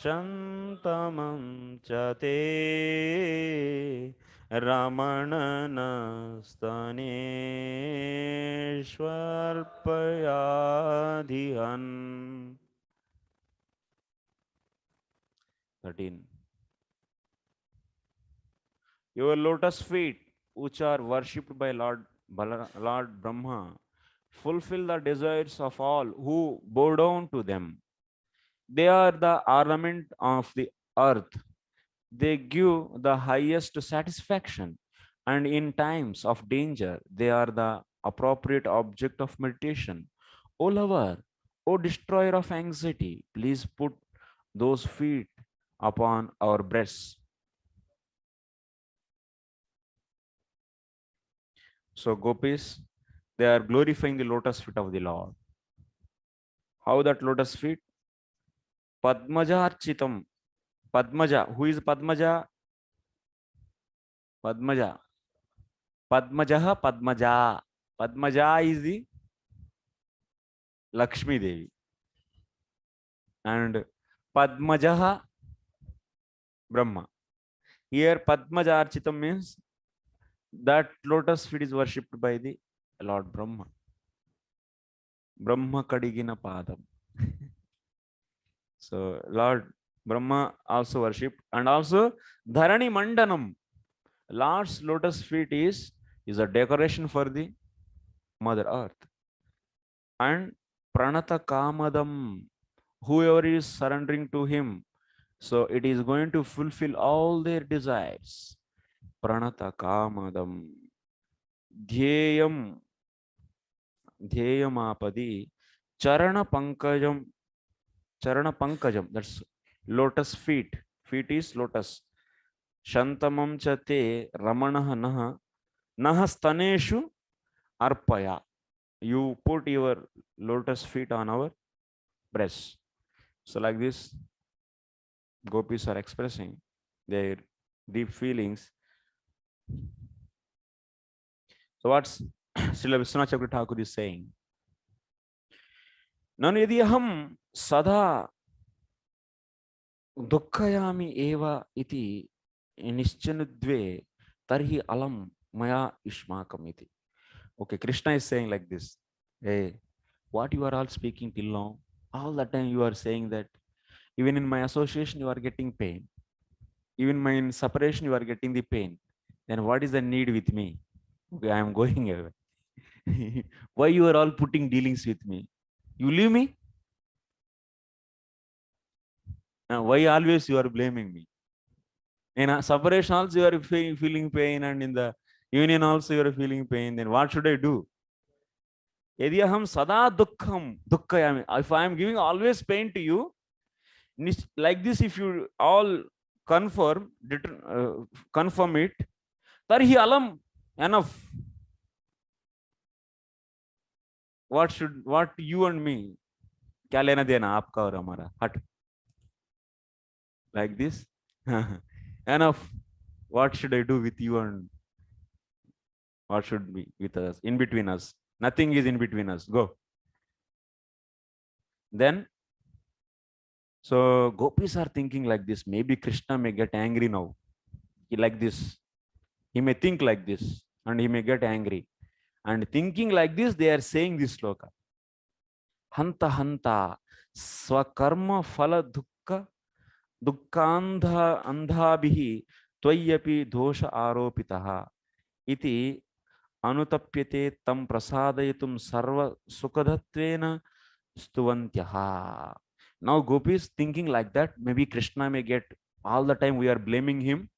S1: Shantamam Chate Ramananastaneshwarpayadhihan. 13. Your lotus feet, which are worshipped by Lord Brahma, fulfill the desires of all who bow down to them. They are the ornament of the earth. They give the highest satisfaction. And in times of danger, they are the appropriate object of meditation. O lover, O destroyer of anxiety, please put those feet upon our breasts. So, gopis, they are glorifying the lotus feet of the Lord. How that lotus feet? Padmajarchitam. Padmaja. Who is Padmaja? Padmaja. Padmajaha Padmaja. Padmaja is the Lakshmi Devi. And Padmajaha Brahma. Here Padmajarchitam means that lotus feet is worshipped by the Lord Brahma. Brahma Kadigina Padam. So Lord Brahma also worshipped. And also Dharani Mandanam. Lord's lotus feet is a decoration for the Mother Earth. And Pranata Kamadam. Whoever is surrendering to him, so it is going to fulfill all their desires. Pranata Kamadam. Dhyayam. Dhyayamapadi. Charana Pankajam. Charana Pankajam. That's lotus feet. Feet is lotus. Shantamam chate Ramanah naha. Naha staneshu arpaya. You put your lotus feet on our breast. So like this, gopis are expressing their deep feelings. So what's Srila Vishwanath Chakravarti Thakur is saying? Nanu yadi aham sada dukkayami eva iti nischanudve tarhi alam maya ishmakam iti. Okay, Krishna is saying like this. Hey, what you are all speaking till now? All the time you are saying that even in my association you are getting pain. Even in separation you are getting the pain. Then what is the need with me? Okay, I am going away. Why you are all putting dealings with me? You leave me? Why always you are blaming me? In separation also you are feeling pain, and in the union also you are feeling pain. Then what should I do? Yadiham sada dukkham dukkayami. If I am giving always pain to you, like this, if you all confirm it, tarhi alam, enough. What you and me? Kya lena dena aapka aur hamara? Hut. Like this. Enough. What should I do with you and what should be with us? In between us. Nothing is in between us. Go. Then, so gopis are thinking like this. Maybe Krishna may get angry now. Like this. He may think like this and he may get angry. And thinking like this, they are saying this sloka. Hanta hanta swakarma phala dukkha dukkandha andhabhihi tvayapi dosha aropitaha iti anutapyate tam prasadayatum sarva sukadhatvena stuvantyaha. Now gopis thinking like that, maybe Krishna may get, all the time we are blaming him,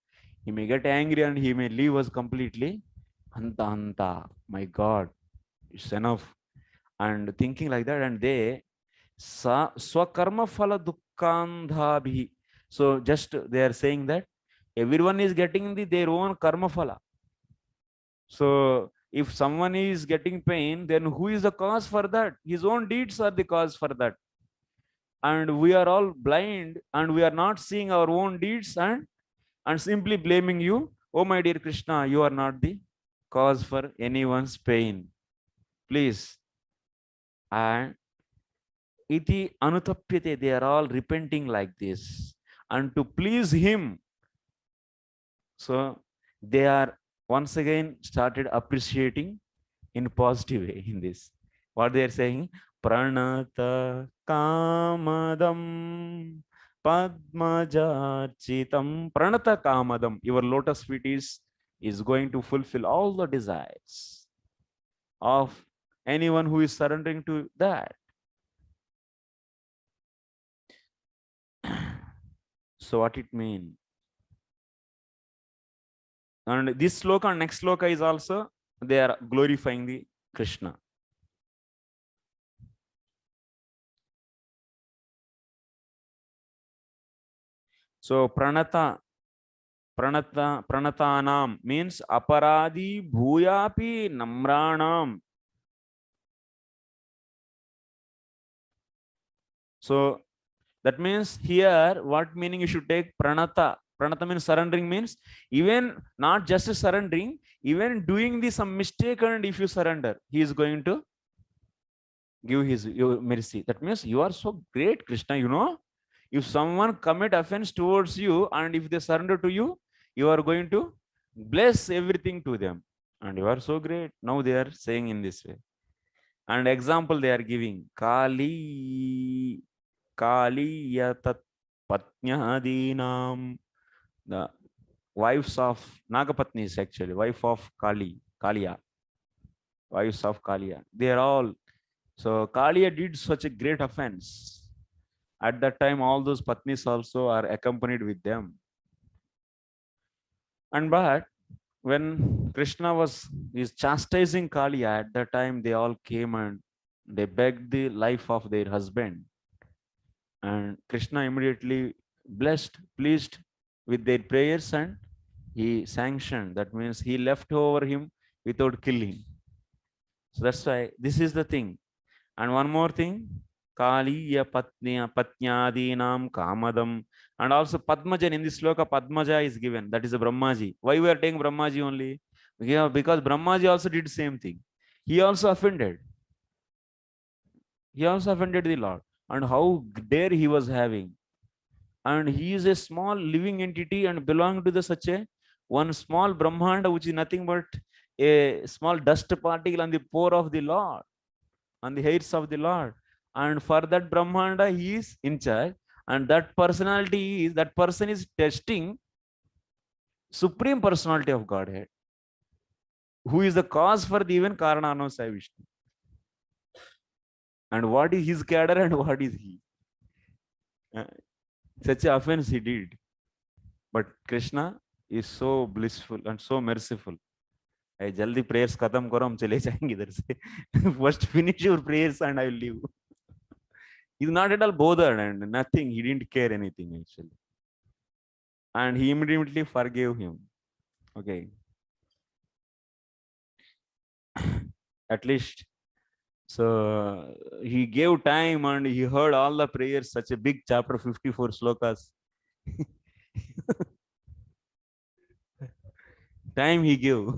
S1: he may get angry and he may leave us completely. Hanta hanta, my God, it's enough. And thinking like that, and they swakarma phala dukkandhabhi. So just they are saying that everyone is getting their own karma phala. So if someone is getting pain, then who is the cause for that? His own deeds are the cause for that. And we are all blind and we are not seeing our own deeds and simply blaming you. Oh my dear Krishna, you are not the cause for anyone's pain. Please. And iti anutapyate, they are all repenting like this. And to please him, so they are once again started appreciating in positive way in this. What they are saying? Pranata kamadam padmajarchitam. Pranata kamadam. Your lotus feet is going to fulfill all the desires of anyone who is surrendering to that. So what it mean? And this sloka and next sloka is also, they are glorifying the Krishna. So pranatanam means aparadi bhuyapi namranam. So that means here, what meaning you should take? Pranata. Pranata means surrendering, means even not just surrendering, even doing the some mistake, and if you surrender, he is going to give his your mercy. That means you are so great, Krishna. You know, if someone commit offense towards you, and if they surrender to you, you are going to bless everything to them, and you are so great. Now they are saying in this way. And example they are giving, Kali Yatat Patnyadinam, the wives of Nagapatnis, actually, wife of Kaliya, wives of Kaliya. They are all, so Kaliya did such a great offense. At that time, all those Patnis also are accompanied with them. And but when Krishna is chastising Kaliya, at that time they all came and they begged the life of their husband. And Krishna immediately blessed, pleased with their prayers, and he sanctioned. That means he left over him without killing. So that's why this is the thing. And one more thing, Kaliya Patnyadinam Kamadam. And also Padmaja, in this sloka, Padmaja is given. That is a Brahmaji. Why we are taking Brahmaji only? Yeah, because Brahmaji also did the same thing. He also offended. He also offended the Lord. And how dare he was having. And he is a small living entity and belong to the such a one small Brahmanda, which is nothing but a small dust particle on the pore of the Lord, on the hairs of the Lord. And for that Brahmanda, he is in charge. And that personality is, that person is testing Supreme Personality of Godhead, who is the cause for the even Karanano Sai Vishnu. And what is his cadre and what is he? Such an offense he did. But Krishna is so blissful and so merciful. I jaldi prayers khatam karo, hum chale jayenge idhar se. First finish your prayers and I will leave. He's not at all bothered and nothing. He didn't care anything actually. And he immediately forgave him. Okay. At least. So he gave time and he heard all the prayers, such a big chapter, 54 slokas. Time he gave.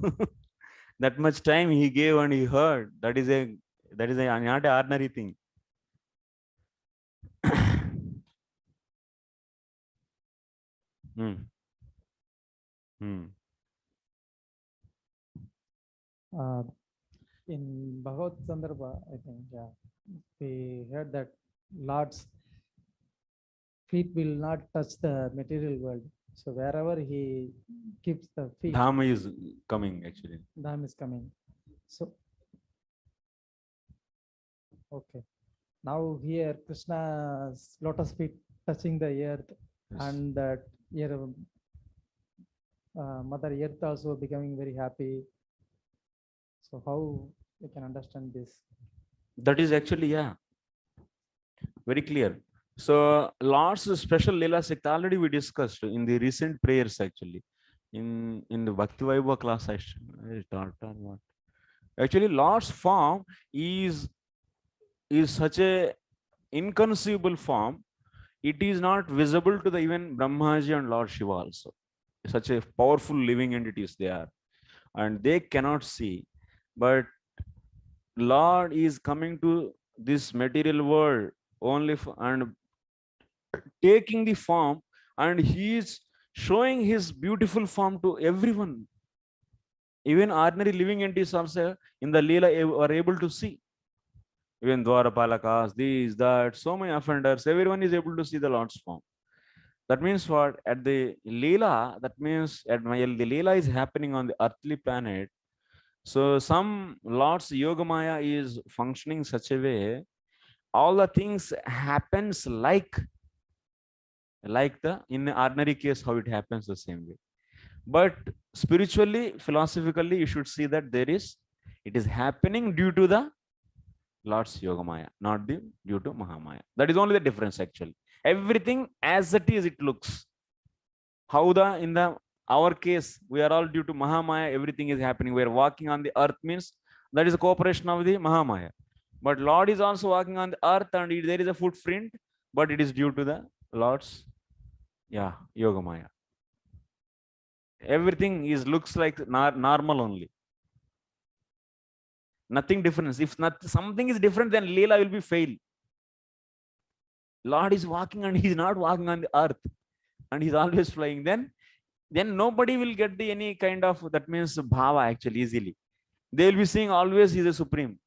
S1: That much time he gave and he heard. That is not an ordinary thing. Hmm. Hmm.
S4: In Bhagavad Sandarbha, I think, yeah, we heard that Lord's feet will not touch the material world. So wherever he keeps the feet,
S1: Dham is coming actually.
S4: Dham is coming. So, okay. Now here Krishna's lotus feet touching the earth,
S1: Yes.
S4: and that here Mother Earth also becoming very happy. So how we can understand this?
S1: That is actually, yeah, very clear. So Lord's special Leela Sekta already we discussed in the recent prayers actually. In the Bhakti Vaibhava class I taught or what. Actually, Lord's form is such a inconceivable form. It is not visible to the even Brahmaji and Lord Shiva also. Such a powerful living entities they are, and they cannot see. But Lord is coming to this material world only and taking the form, and he is showing his beautiful form to everyone. Even ordinary living entities also in the Leela are able to see. Even Dwarapalakas, these, that, so many offenders, everyone is able to see the Lord's form. That means what? At the Leela, that means while the Leela is happening on the earthly planet, so some Lord's Yogamaya is functioning such a way, all the things happens like like the in the ordinary case how it happens the same way. But spiritually, philosophically, you should see that it is happening due to the Lord's Yogamaya, not due to Mahamaya. That is only the difference actually. Everything as it is, it looks. How in the our case, we are all due to Mahamaya, everything is happening. We are walking on the earth means that is a cooperation of the Mahamaya. But Lord is also walking on the earth and there is a footprint, but it is due to the Lord's, Yogamaya. Everything looks like normal only. Nothing difference. If not something is different, then Leela will be fail. Lord is walking and he's not walking on the earth and he's always flying. Then nobody will get any kind of, that means bhava actually easily. They will be saying always he's a supreme.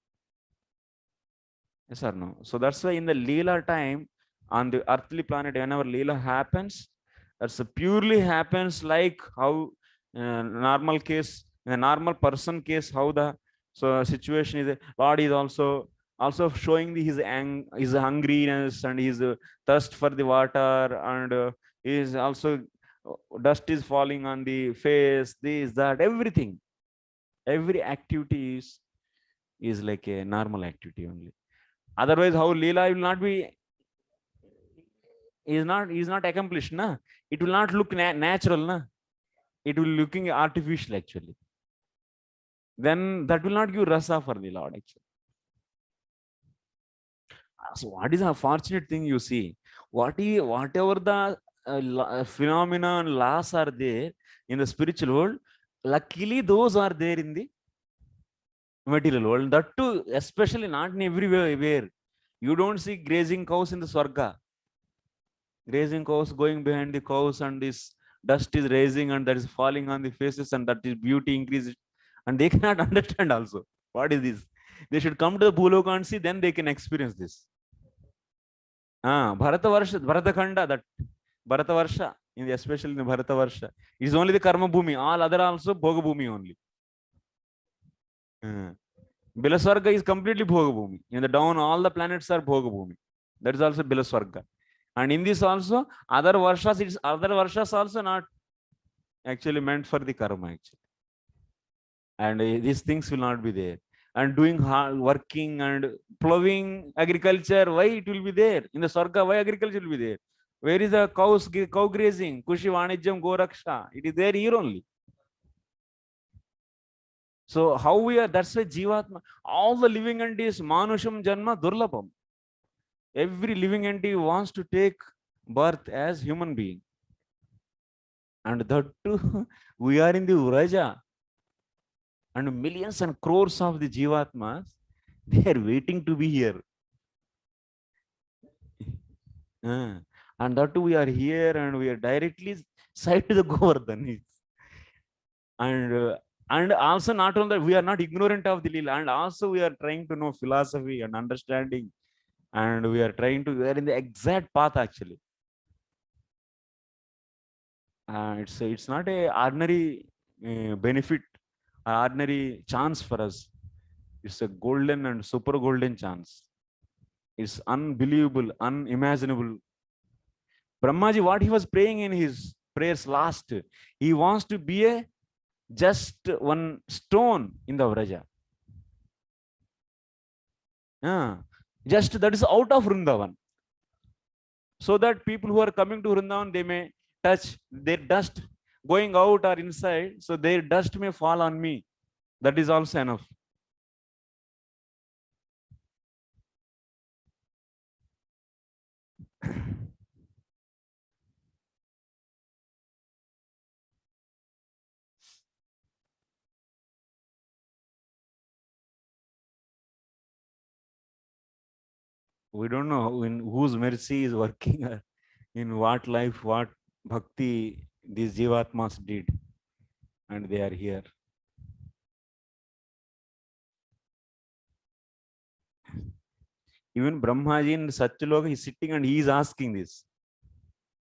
S1: Yes or no? So that's why in the Leela time on the earthly planet, whenever Leela happens, that's purely happens like how normal case, in a normal person case, how the situation is. Lord is also showing his hungriness and his thirst for the water, and is also dust is falling on the face, this, that, everything. Every activity is like a normal activity only. Otherwise, how Leela will not be is not accomplished, na? It will not look natural, na? It will looking artificial actually. Then that will not give rasa for the Lord actually. So what is a fortunate thing you see? Whatever the phenomena and laws are there in the spiritual world, luckily those are there in the material world. That too, especially not in everywhere. Where you don't see grazing cows in the Swarga. Grazing cows going behind the cows, and this dust is raising and that is falling on the faces, and that is beauty increases. And they cannot understand also what is this. They should come to the Bhuloka and see, then they can experience this. Bharatavarsha, that Bharatavarsha, especially in the Bharatavarsha, is only the Karma Bhumi. All other also Bhoga Bhumi only. Bilaswarga is completely Bhoga Bhumi. In the down, all the planets are Bhoga Bhumi. That is also Bilaswarga. And in this also, other varshas also not actually meant for the karma actually. And these things will not be there. And doing hard working and plowing agriculture, why it will be there? In the Swarga, why agriculture will be there? Where is the cow grazing? Kushi Vanijam Goraksha. It is there here only. So how we are, that's why Jivatma, all the living entities, Manusham Janma Durlabham. Every living entity wants to take birth as human being. And that too, we are in the Uraja. And millions and crores of the Jivatmas, they are waiting to be here. And that too, we are here and we are directly side to the Govardhan. And also not only that, we are not ignorant of the Leela, and also we are trying to know philosophy and understanding, and we are in the exact path actually. It's not a ordinary benefit, ordinary chance for us. It's a golden and super golden chance. It's unbelievable, unimaginable. Brahmaji, what he was praying in his prayers last, he wants to be a just one stone in the Vraja. Just that is out of Vrindavan. So that people who are coming to Vrindavan, they may touch their dust going out or inside. So their dust may fall on me. That is also enough. We don't know in whose mercy is working, in what life, what bhakti these Jivatmas did, and they are here. Even Brahmaji in Satyaloka, he's sitting and he is asking this.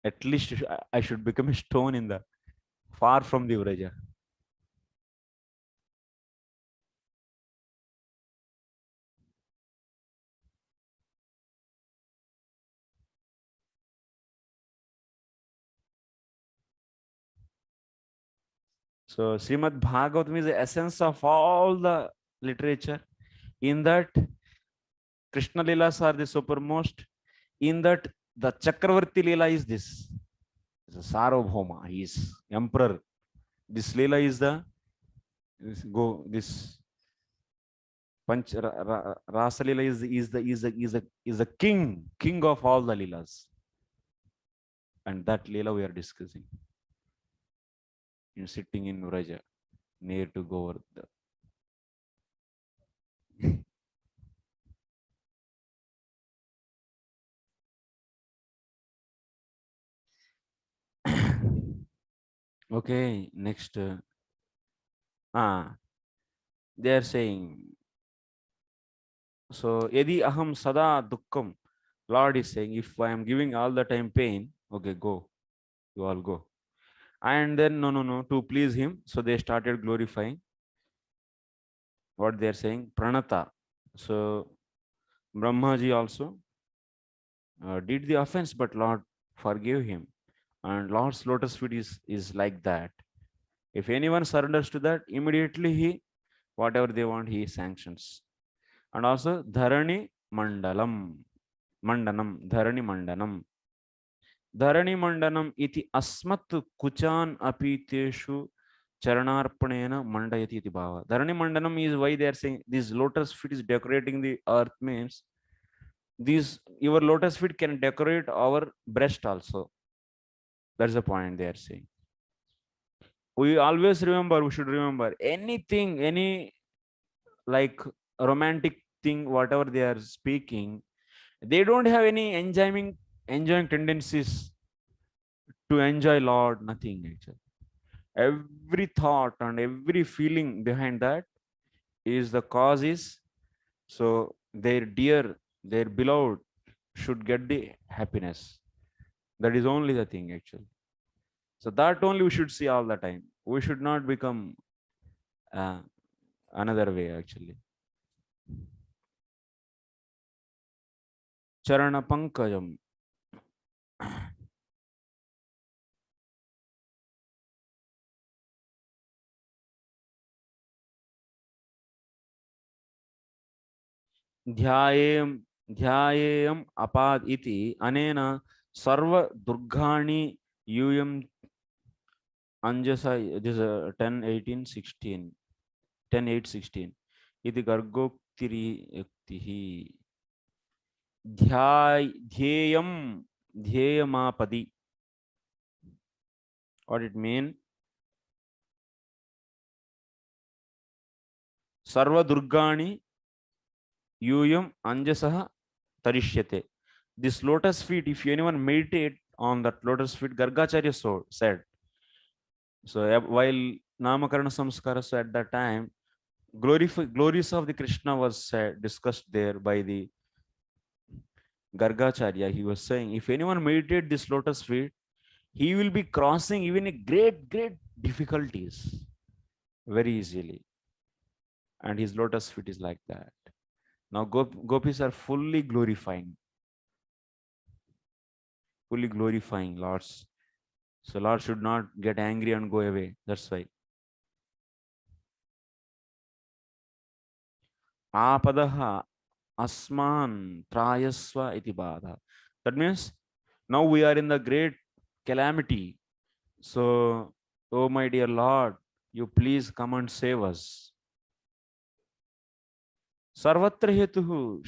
S1: At least I should become a stone in the far from the Vraja. So Srimad Bhagavatam is the essence of all the literature. In that, Krishna Leelas are the supermost. In that, the Chakravarti Leela is this. It's a Sarvabhauma. He is emperor. This Leela is the this Rasa Leela is the king of all the Leelas. And that Leela we are discussing. In sitting in Vraja, near to Govardhan. Okay, next. They are saying, so Yadi Aham Sada Dukkam. Lord is saying, if I am giving all the time pain, okay, go. You all go. And then, no, to please him. So they started glorifying what they are saying, Pranata. So Brahmaji also did the offense, but Lord forgave him. And Lord's lotus feet is like that. If anyone surrenders to that, immediately he, whatever they want, he sanctions. And also Dharani Mandalam. Mandanam, Dharani Mandanam. Dharani Mandanam iti asmat kuchan apiteshu charanarpanena mandayati iti bhava. Dharani Mandanam is why they are saying this lotus feet is decorating the earth means these your lotus feet can decorate our breast also. That's the point they are saying. We always remember, we should remember anything, any like romantic thing, whatever they are speaking, they don't have any enjoying tendencies to enjoy Lord, nothing actually. Every thought and every feeling behind that is the cause is so their dear, their beloved should get the happiness. That is only the thing actually. So that only we should see all the time. We should not become another way actually. Charana Pankajam. ध्यायेम ध्यायेयम अपाद इति अनेन सर्व दुर्गाणि यूयम अंजसा this 10 18 16 10 8 16 इति गर्गोक्तिरि युक्तिहि ध्येयम ध्येयमापदि. What it mean? सर्व दुर्गाणि यूयम अंजसः tarishyate. This lotus feet, if anyone meditate on that lotus feet, Gargacharya said. So while Namakarana Samskara, so at that time, glories of the Krishna was discussed there by the Gargacharya. He was saying, if anyone meditate this lotus feet, he will be crossing even a great difficulties very easily. And his lotus feet is like that. Now gopis are fully glorifying Lord's. So Lord should not get angry and go away. That's why. Apadaha asman trayasva iti badha. That means now we are in the great calamity. So, oh my dear Lord, you please come and save us. Sarvatra hetuhu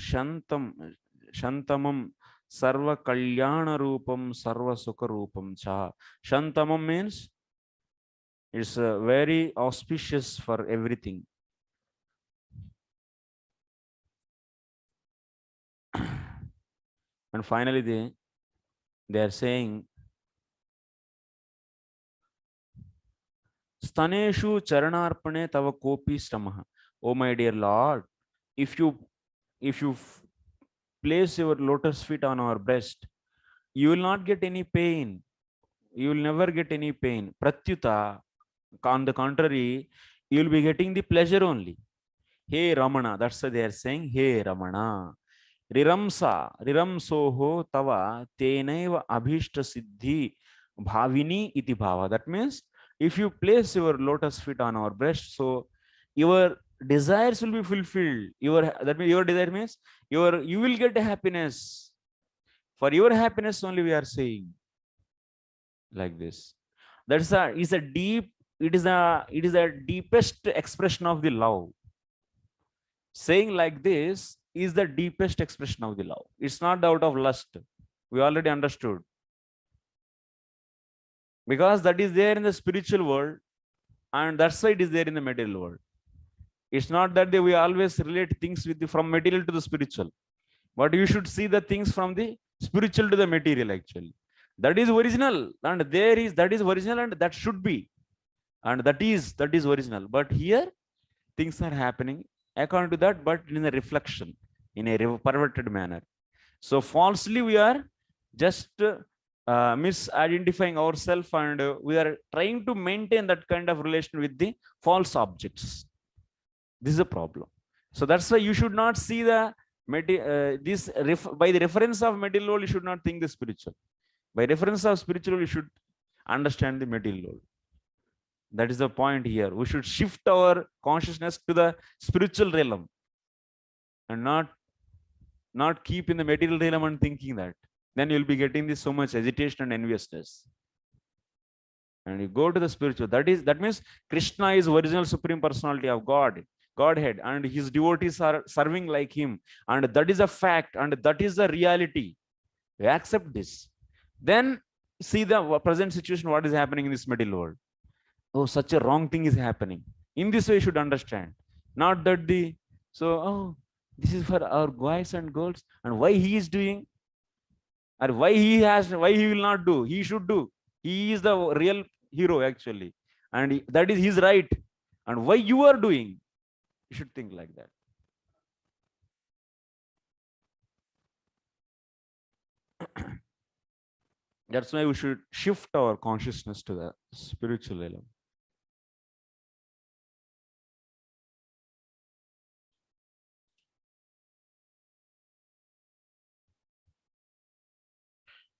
S1: shantamam sarva kalyana rupam sarva sukha rupam cha. Shantamam means it's very auspicious for everything. And finally they are saying Staneshu charanarpane tava kopi stamaha. Oh my dear Lord, if you place your lotus feet on our breast, you will not get any pain. You will never get any pain. Pratyuta, on the contrary, you will be getting the pleasure only. Hey Ramana, that's what they are saying. Hey Ramana. Riramsoho tava tenaiva abhishta siddhi bhavini iti bhava. That means If you place your lotus feet on our breast, so your desires will be fulfilled. That means your desire means you will get happiness. For your happiness only we are saying like this. That's a is a deep. It is a deepest expression of the love. Saying like this is the deepest expression of the love. It's not out of lust. We already understood, because that is there in the spiritual world, and that's why it is there in the material world. It's not that we always relate things from material to the spiritual, but you should see the things from the spiritual to the material actually. That is original, and that is original, and that should be, and that is original. But here things are happening according to that, but in a reflection, in a perverted manner. So falsely we are just misidentifying ourselves, and we are trying to maintain that kind of relation with the false objects. This is a problem. So that's why you should not see the by the reference of material world. You should not think the spiritual. By reference of spiritual, you should understand the material world. That is the point here. We should shift our consciousness to the spiritual realm, and not keep in the material realm and thinking that. Then you'll be getting this so much agitation and enviousness. And you go to the spiritual. That means Krishna is original supreme personality of Godhead, and his devotees are serving like him, and that is a fact, and that is the reality. We accept this. Then see the present situation, what is happening in this material world. Oh, such a wrong thing is happening. In this way you should understand. Not that this is for our boys and girls, and why he is doing, or why he will not do. He should do. He is the real hero actually, and that is his right. And why you are doing, you should think like that. That's why we should shift our consciousness to the spiritual realm.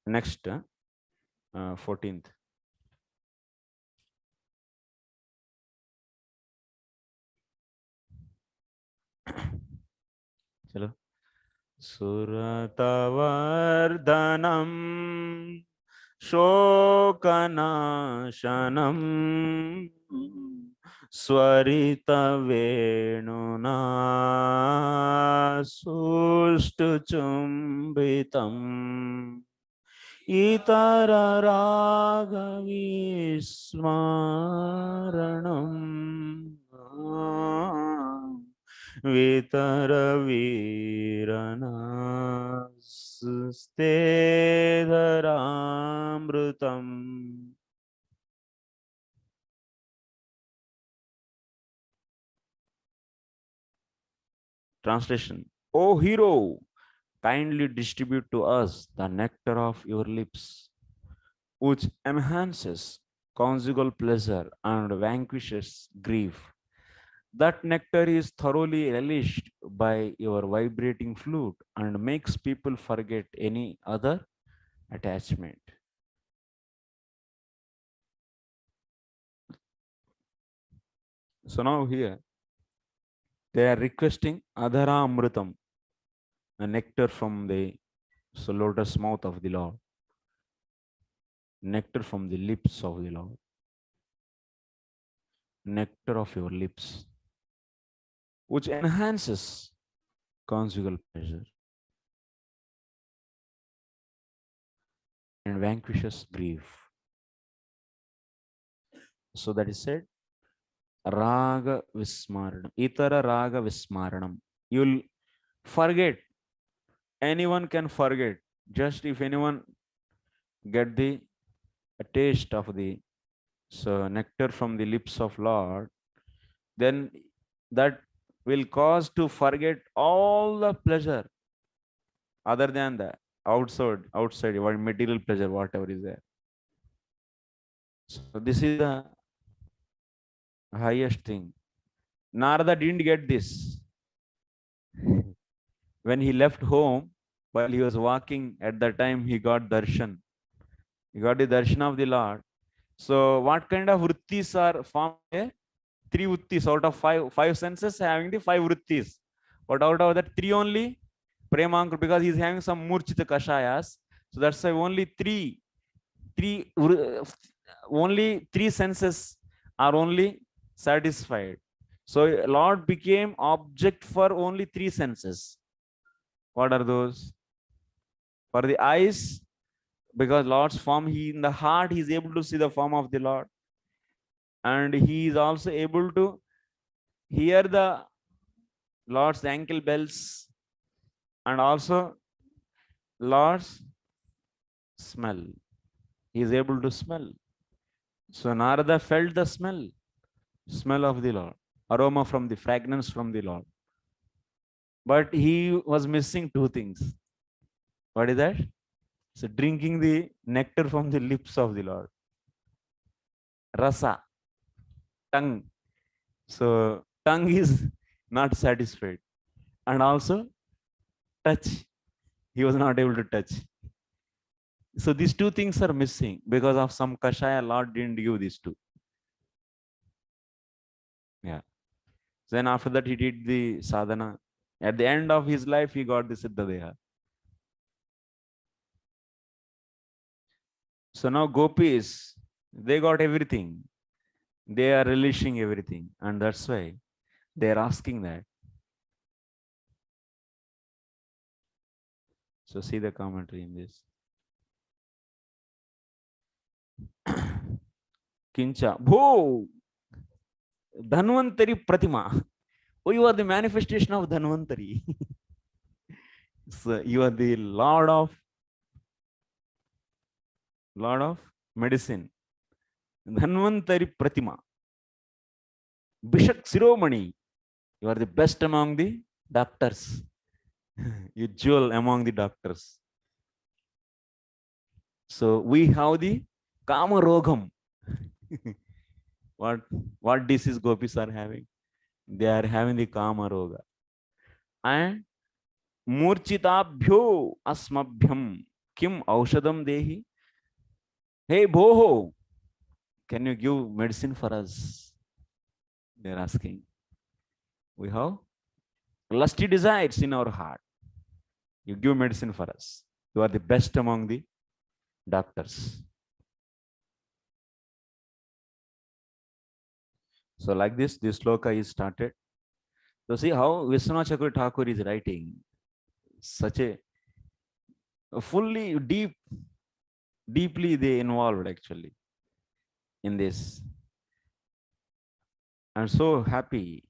S1: Next, 14th. Chalo. Suratavardanam shokanashanam swarita venuna sustu chumbitam itara ragavismaranam vitaraviranastedharamrutam. Translation: O hero, kindly distribute to us the nectar of your lips, which enhances conjugal pleasure and vanquishes grief. That nectar is thoroughly relished by your vibrating flute and makes people forget any other attachment. So now here they are requesting Adhara Amrutam, a nectar from the lotus mouth of the Lord, nectar from the lips of the Lord, nectar of your lips, which enhances conjugal pleasure and vanquishes grief. So that is said, Raga Vismaranam, Itara Raga Vismaranam. You'll forget. Anyone can forget. Just if anyone get the taste of the nectar from the lips of Lord, then that will cause to forget all the pleasure other than the outside material pleasure, whatever is there. So this is the highest thing. Narada didn't get this. When he left home, while he was walking, at that time he got darshan. He got the darshan of the Lord. So what kind of vrittis are formed here? Three vrittis out of five senses having the five vrittis. But out of that three only, Premankar, because he's having some murchita kashayas. So that's why three, only three senses are only satisfied. So Lord became object for only three senses. What are those? For the eyes, because Lord's form, he in the heart, he is able to see the form of the Lord. And he is also able to hear the Lord's ankle bells and also Lord's smell. He is able to smell. So Narada felt the smell of the Lord, aroma from the fragrance from the Lord. But he was missing two things. What is that? So drinking the nectar from the lips of the Lord. Rasa, tongue. So tongue is not satisfied. And also touch. He was not able to touch. So these two things are missing because of some kashaya. Lord didn't give these two. Yeah. Then after that he did the sadhana. At the end of his life, he got the Siddhadeha. So now gopis, they got everything. They are relishing everything. And that's why they are asking that. So see the commentary in this. Kincha. Bho! Dhanvantari Pratima. Oh, you are the manifestation of Dhanvantari. So you are the Lord of medicine. Dhanvantari Pratima. Bishak Siromani. You are the best among the doctors. You jewel among the doctors. So we have the Kama Rogam. What disease gopis are having? They are having the Kama Roga. And Murchitabhyo Asmabhyam Kim Aushadam Dehi. Hey Boho, can you give medicine for us? They are asking. We have lusty desires in our heart. You give medicine for us. You are the best among the doctors. So like this sloka is started. So see how Vishwanath Chakravarti Thakur is writing such a fully deeply they involved actually in this. I'm so happy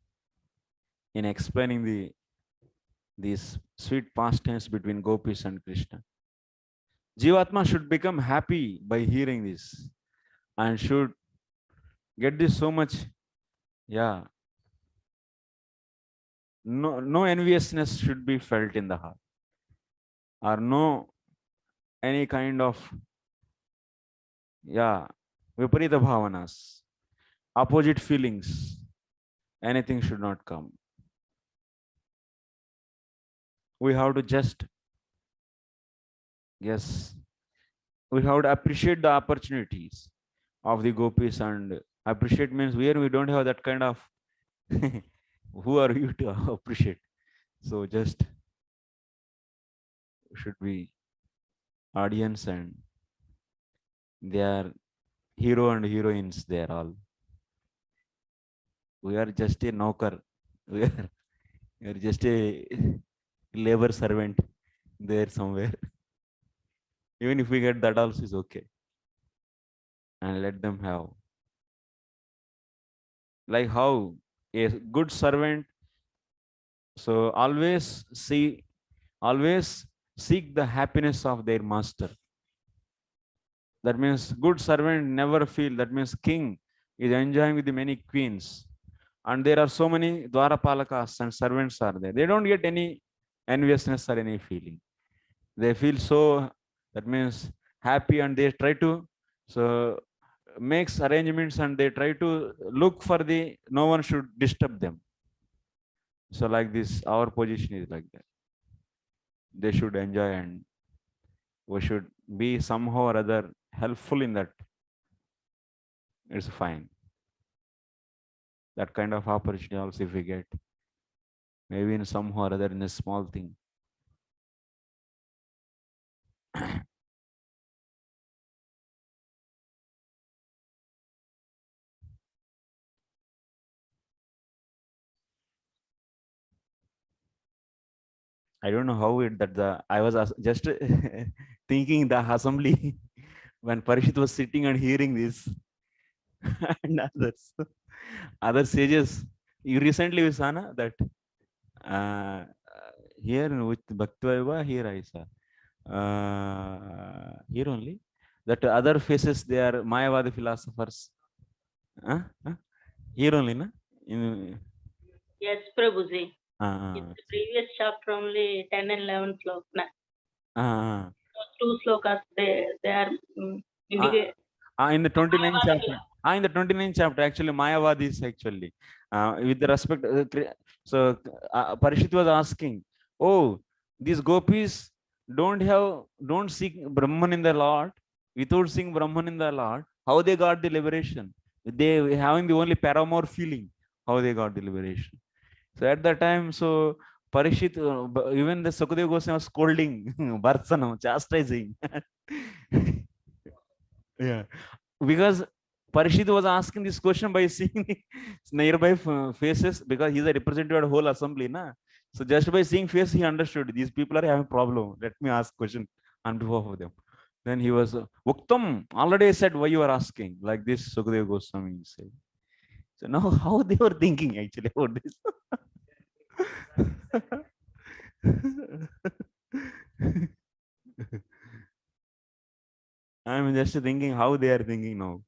S1: in explaining these sweet pastimes between gopis and Krishna. Jivatma should become happy by hearing this and should get this so much, yeah. No enviousness should be felt in the heart, or no any kind of, yeah, viparita bhavanas, opposite feelings, anything should not come. We have to just, yes, we have to appreciate the opportunities of the gopis, and appreciate means where we don't have that kind of who are you to appreciate? So just should be audience, and they are hero and heroines, they are all. We are just a nokar. We are just a labor servant there somewhere. Even if we get that also is okay. And let them have. Like how a good servant, so always seek the happiness of their master. That means good servant never feel, that means king is enjoying with the many queens. And there are so many Dwarapalakas and servants are there. They don't get any enviousness or any feeling. They feel so, that means happy, and they try to so makes arrangements, and they try to look for the no one should disturb them. So like this, our position is like that. They should enjoy, and we should be somehow or other helpful in that it's fine. That kind of opportunity also if we get, maybe in some or other in a small thing. I don't know how it that the I was just thinking the assembly when Parishit was sitting and hearing this and other sages. You recently we saw na, that uh, here with Bhakti Vaiva, here I saw here only that other faces they are Mayavadi philosophers. Huh? Here only na in
S5: Yes, Prabhuji. In
S1: uh,
S5: the previous chapter, only 10 and 11 slokas.
S1: uh,
S5: Those two slokas, they are
S1: uh,
S5: indicate.
S1: in the 29th
S5: Mayavadi
S1: chapter, in the 29th chapter, actually, Mayavadi is actually, with the respect, so Parishit was asking, oh, these gopis don't seek Brahman in the Lord, without seeing Brahman in the Lord, how they got the liberation? They having the only paramour feeling, how they got the liberation. So at that time, so Parishit, even the Sukadeva Goswami was scolding, Bhartsana, chastising. Yeah, because Parishit was asking this question by seeing the nearby faces because he's a representative of the whole assembly, na. So just by seeing face, he understood these people are having problem. Let me ask question on behalf of them. Then he was Uktam already said why you are asking like this. Sukadeva Goswami said. So now how they were thinking actually about this. I'm just thinking how they are thinking now.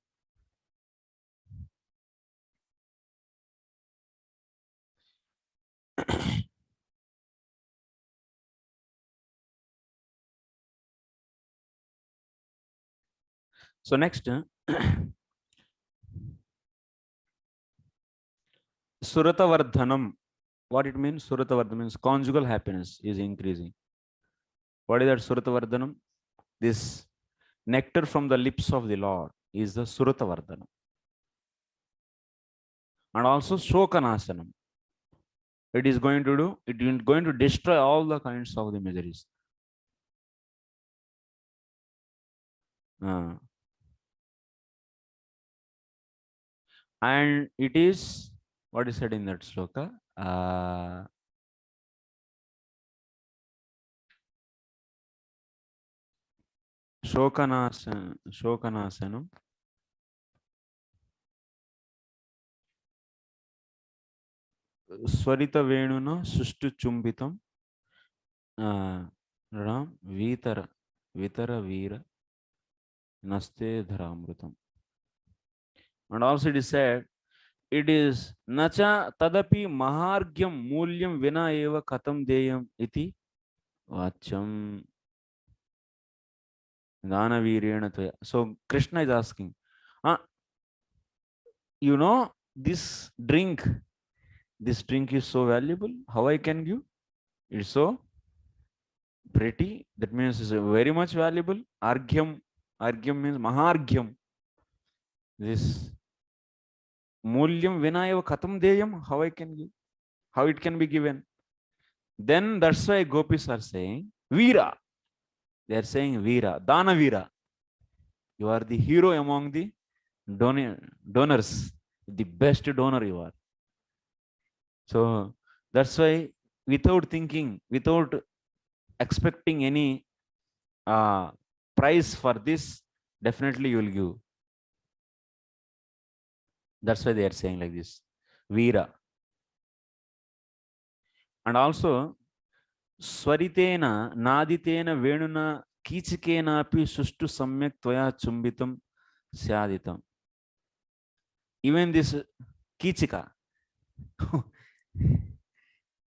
S1: So next, Suratavardhanam. What it means? Suratavardhanam means conjugal happiness is increasing. What is that Suratavardhanam? This nectar from the lips of the Lord is the Suratavardhanam. And also Shokanasanam. It is going to do, it is going to destroy all the kinds of the miseries. And it is, what is said in that sloka? Shokanasanam. Swarita Venuna Sustu Chumbitam Ram Vitara Veera Naste Dharamrutam. And also it is said, it is Nacha Tadapi Mahargyam Mulyam Vina Eva Katam Deyam Iti Vacham Dana Virena Tvaya. So Krishna is asking, you know, this drink is so valuable. How I can give? It's so pretty. That means it's very much valuable. Argyam means Mahargyam. This Mulyam Vinayava Katam Deyam, how I can give? How it can be given? Then that's why gopis are saying Veera. They are saying Veera, Dana Veera. You are the hero among the donors. The best donor you are. So that's why without thinking, without expecting any price for this, definitely you will give. That's why they are saying like this, Veera. And also, Swaritena, Naditena, Venuna, Kichikena api sustu samyak tvaya chumbitam syaditam. Even this Kichika.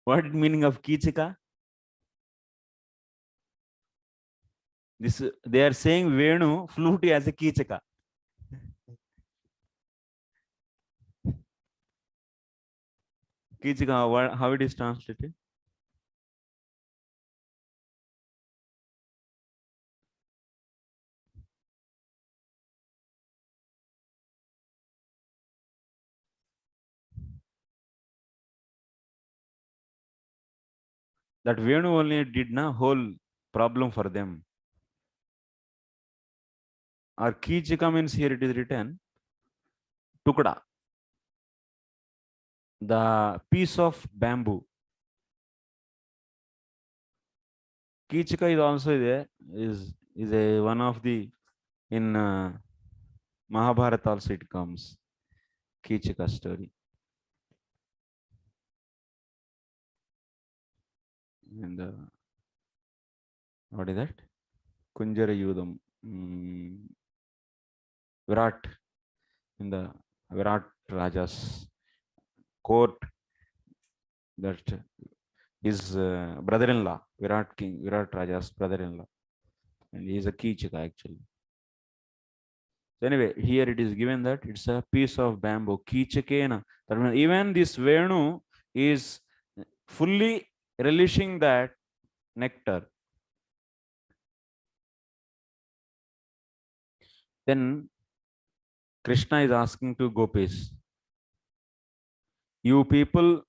S1: What meaning of Kichika? This they are saying Venu flute as a Kichika. Kichika, how it is translated? That Venu only did na whole problem for them. Or Kichika means here it is written, Tukda, the piece of bamboo. Kichika is also there, is a one of the in Mahabharata also it comes. Kichika story. And what is that? Kunjara Yudam. Virat, in the Virat Raja's court, that his brother-in-law, Virat Raja's brother-in-law, and he is a Kichika actually. So anyway, here it is given that it's a piece of bamboo, Kichakena. That means even this Venu is fully relishing that nectar. Then Krishna is asking to gopis, you people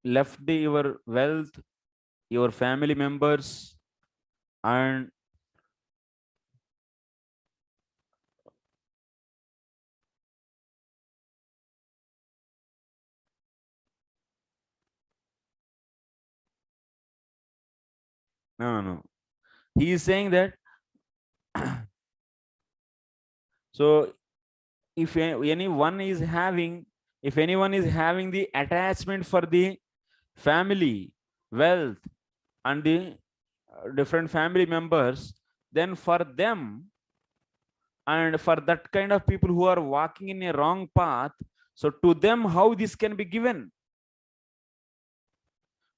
S1: left your wealth, your family members, and no. He is saying that so if anyone is having, the attachment for the family, wealth, and the different family members, then for them and for that kind of people who are walking in a wrong path, so to them how this can be given?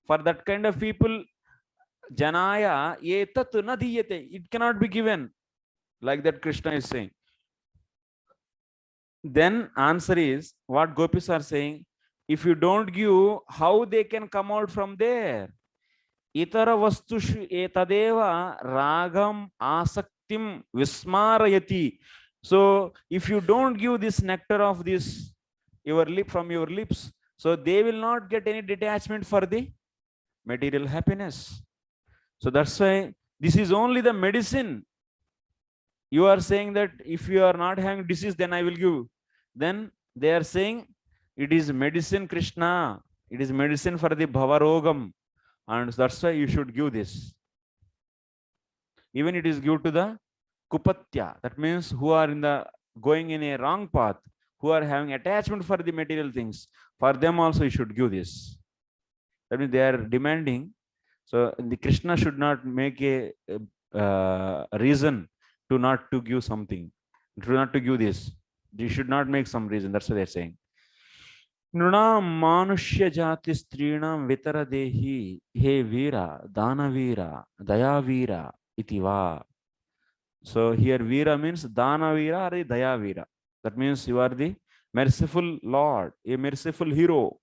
S1: For that kind of people, Janaya etat na diyate, it cannot be given, like that Krishna is saying. Then answer is what gopis are saying, if you don't give, how they can come out from there? Itara vastushu etadeva ragam asaktim vismarayati. So if you don't give this nectar of this from your lips, so they will not get any detachment for the material happiness. So that's why this is only the medicine. You are saying that if you are not having disease, then I will give. Then they are saying it is medicine, Krishna. It is medicine for the bhavarogam. And that's why you should give this. Even it is give to the kupatya. That means who are going in a wrong path, who are having attachment for the material things. For them also you should give this. That means they are demanding. So the Krishna should not make a reason to not to give something, to not to give this. You should not make some reason. That's what they're saying. Nunam manushya jati strinam vitara dehi he vira dana vira daya vira itiva. So here vira means dana vira or daya vira. That means you are the merciful Lord, a merciful hero.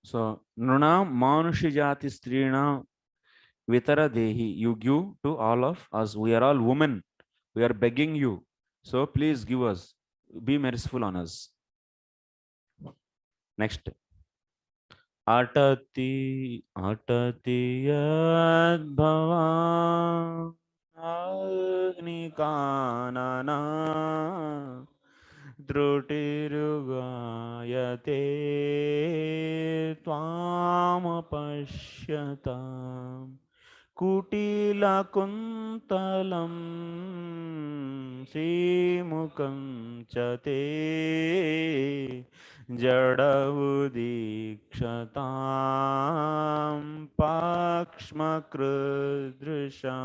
S1: So nunam manushya jati strinam vitara dehi, you give to all of us. We are all women. We are begging you. So please give us. Be merciful on us. Next. Atati yad bhavan agni kanana drutirugayate tvam pasyatam Kutila kuntalam simukam chate jadavudikshatam pakshmakrudrisha.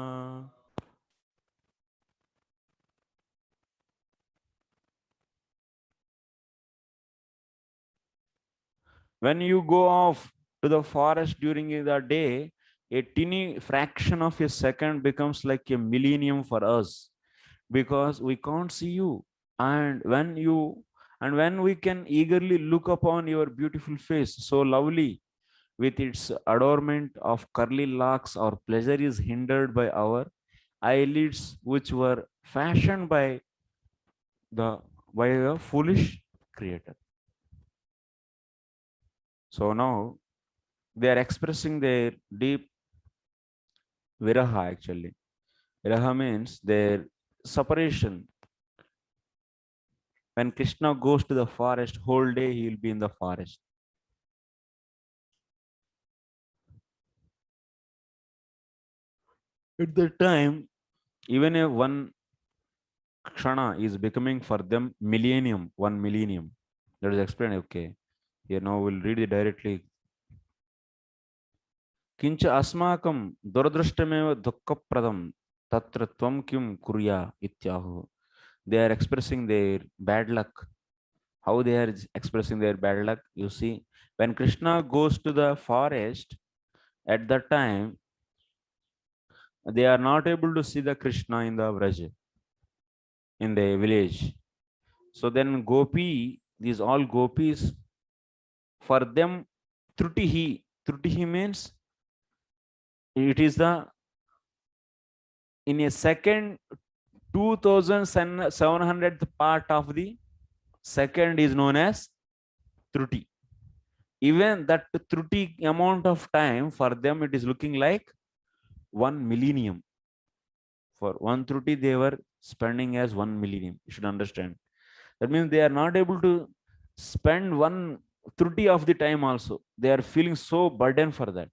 S1: When you go off to the forest during the day, a teeny fraction of a second becomes like a millennium for us, because we can't see you. And when we can eagerly look upon your beautiful face, so lovely, with its adornment of curly locks, our pleasure is hindered by our eyelids, which were fashioned by a foolish creator. So now They are expressing their deep viraha actually. Viraha means their separation. When Krishna goes to the forest, whole day he will be in the forest. At that time, even if one kshana is becoming for them millennium, 1 millennium. Let us explain. Okay. Here now we'll read it directly. Kincha asmakam duradrishtameva dukkapradam tatra tvam kim kurya ityahu. They are expressing their bad luck. How they are expressing their bad luck? You see, when Krishna goes to the forest, at that time, they are not able to see the Krishna in the Vraj, in the village. So then Gopi, these all gopis, for them, Trutihi means it is the, in a second, 2700th part of the second is known as Truti. Even that Truti amount of time, for them it is looking like 1 millennium. For one Truti, they were spending as 1 millennium. You should understand. That means they are not able to spend one Truti of the time also. They are feeling so burdened for that.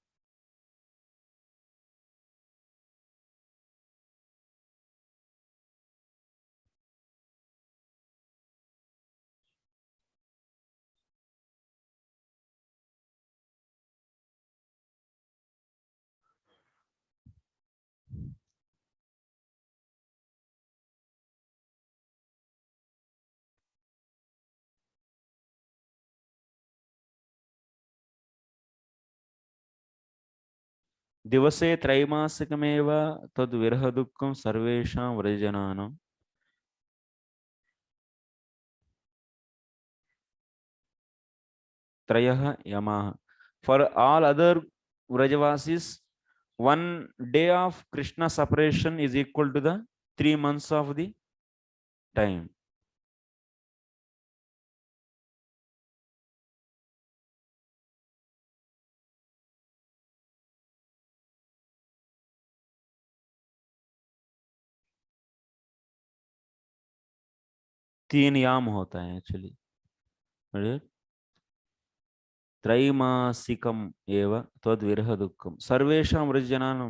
S1: दिवसे त्रैमासिकमेव तद् विरह दुःखं सर्वेषां व्रजनानां त्रयः यमाः. For all other Vrajavasis, 1 day of Krishna separation is equal to the 3 months of the time. तीन याम होता है actually. त्रैमासिकम एव तद्विरह दुःखम सर्वेषां व्रजनानां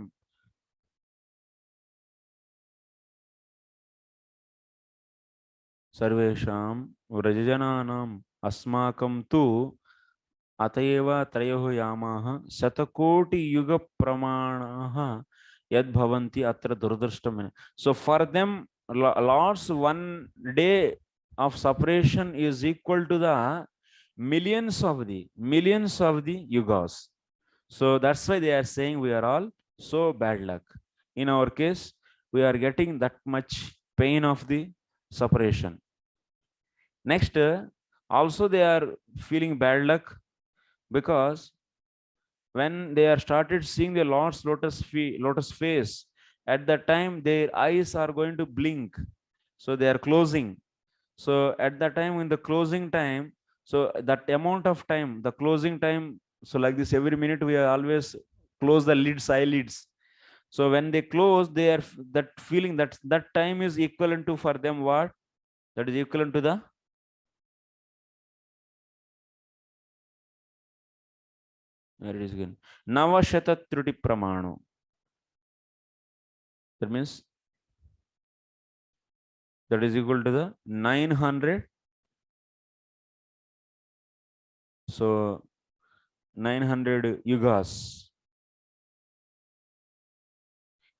S1: सर्वेषां व्रजनानाम् अस्माकं तु अतएव त्रयोः यामाः शतकोटियुगप्रमाणाः यद्भवन्ति अत्र दुरदृष्टम्. So for them, Lord's 1 day of separation is equal to the millions of the yugas. So that's why they are saying we are all so bad luck. In our case, we are getting that much pain of the separation. Next, also they are feeling bad luck because when they are started seeing the Lord's lotus face, at that time their eyes are going to blink. So they are closing. So at that time, in the closing time, so that amount of time, the closing time, so like this every minute we are always close the eyelids. So when they close, they are that feeling that that time is equivalent to for them what? That is equivalent to the where it is again. Navashata Truti Pramano. That means that is equal to the 900. So 900 yugas.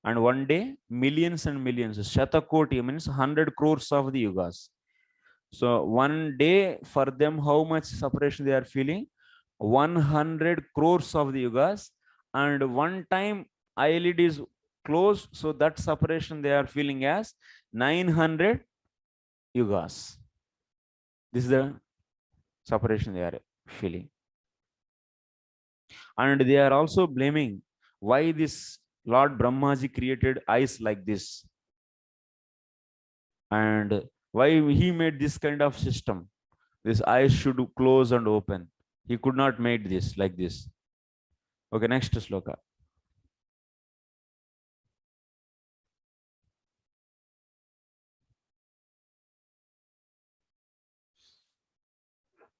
S1: And 1 day, millions and millions. Shatakoti means 100 crores of the yugas. So 1 day for them, how much separation they are feeling? 100 crores of the yugas. And one time eyelid is closed. So that separation they are feeling as 900 yugas. This is the separation they are feeling. And they are also blaming why this Lord Brahmaji created eyes like this. And why he made this kind of system. This eyes should close and open. He could not make this like this. Okay, next sloka.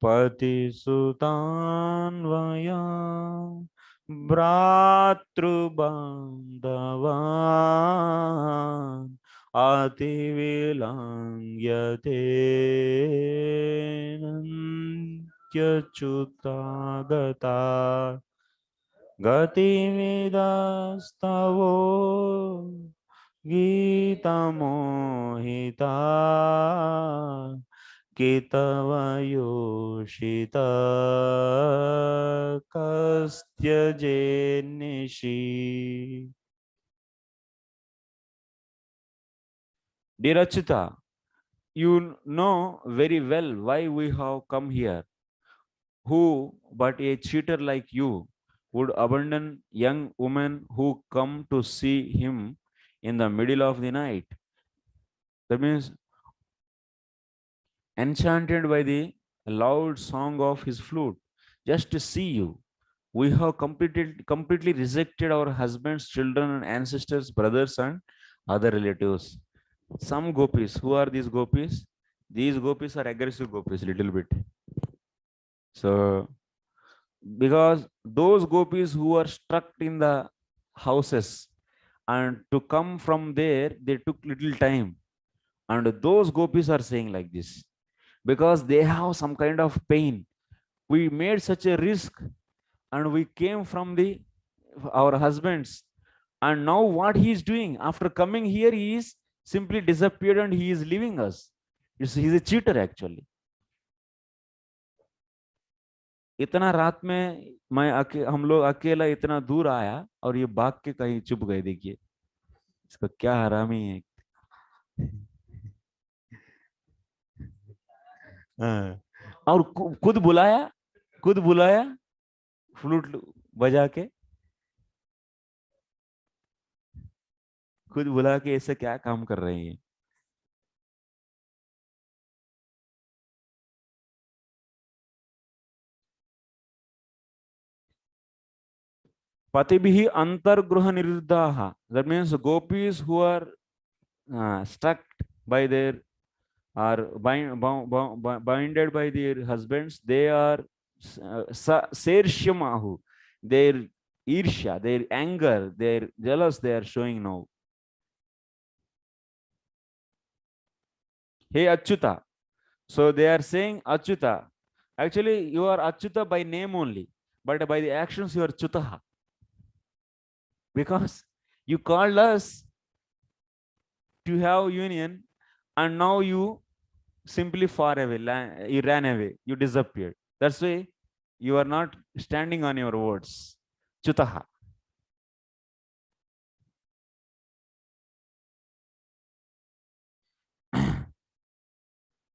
S1: Patisutannvaya Bhratrubandhavan Ativilangyate Nantyachutagata Gatividastavo Gitamohita Kitavayoshita Kastyajenishi. Dear Achyuta, you know very well why we have come here. Who but a cheater like you would abandon young women who come to see him in the middle of the night? That means enchanted by the loud song of his flute, just to see you. We have completely rejected our husbands, children, and ancestors, brothers, and other relatives. Some gopis, who are these gopis? These gopis are aggressive gopis, little bit. So, because those gopis who are stuck in the houses and to come from there, they took little time. And those gopis are saying like this because they have some kind of pain. We made such a risk and we came from the our husbands, and now what he is doing after coming here, he is simply disappeared and he is leaving us. He's a cheater actually. इतना रात में हम लोग अकेला इतना दूर आया और ये भाग के कहीं छुप गए. देखिए इसका क्या हरामी है. हाँ. और खुद बुलाया फ्लूट बजा के, खुद बुला के ऐसे क्या काम कर रहे हैं. Patibhi antargruha niruddhaha. That means gopis who are stuck by their are binded by their husbands. They are sershamahu. Their irsha, their anger, their jealous, they are showing now. Hey Achyuta. So they are saying Achyuta. Actually, you are Achyuta by name only, but by the actions you are Chutaha. Because you called us to have union and now you simply far away, you ran away, you disappeared. That's why you are not standing on your words. Chutaha.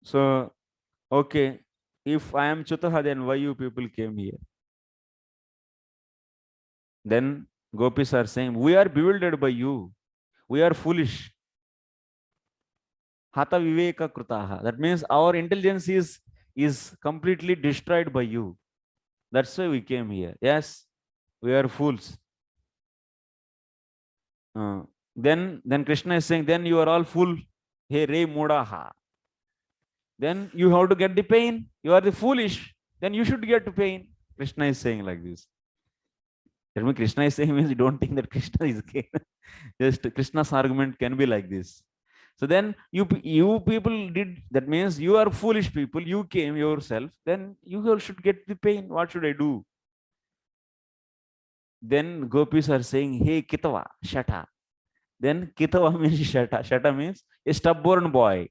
S1: So, okay, if I am Chutaha, then why you people came here? Then gopis are saying, we are bewildered by you. We are foolish. Hata viveka krutaha. That means our intelligence is completely destroyed by you. That's why we came here. Yes, we are fools. Then Krishna is saying, then you are all fool. Hey re mudaha. Then you have to get the pain. You are the foolish. Then you should get the pain. Krishna is saying like this. That means Krishna is saying means you don't think that Krishna is gay. Just Krishna's argument can be like this. So then you people did, that means you are foolish people. You came yourself. Then you should get the pain. What should I do? Then gopis are saying, hey Kitava, Shata. Then Kitava means Shata. Shata means a stubborn boy.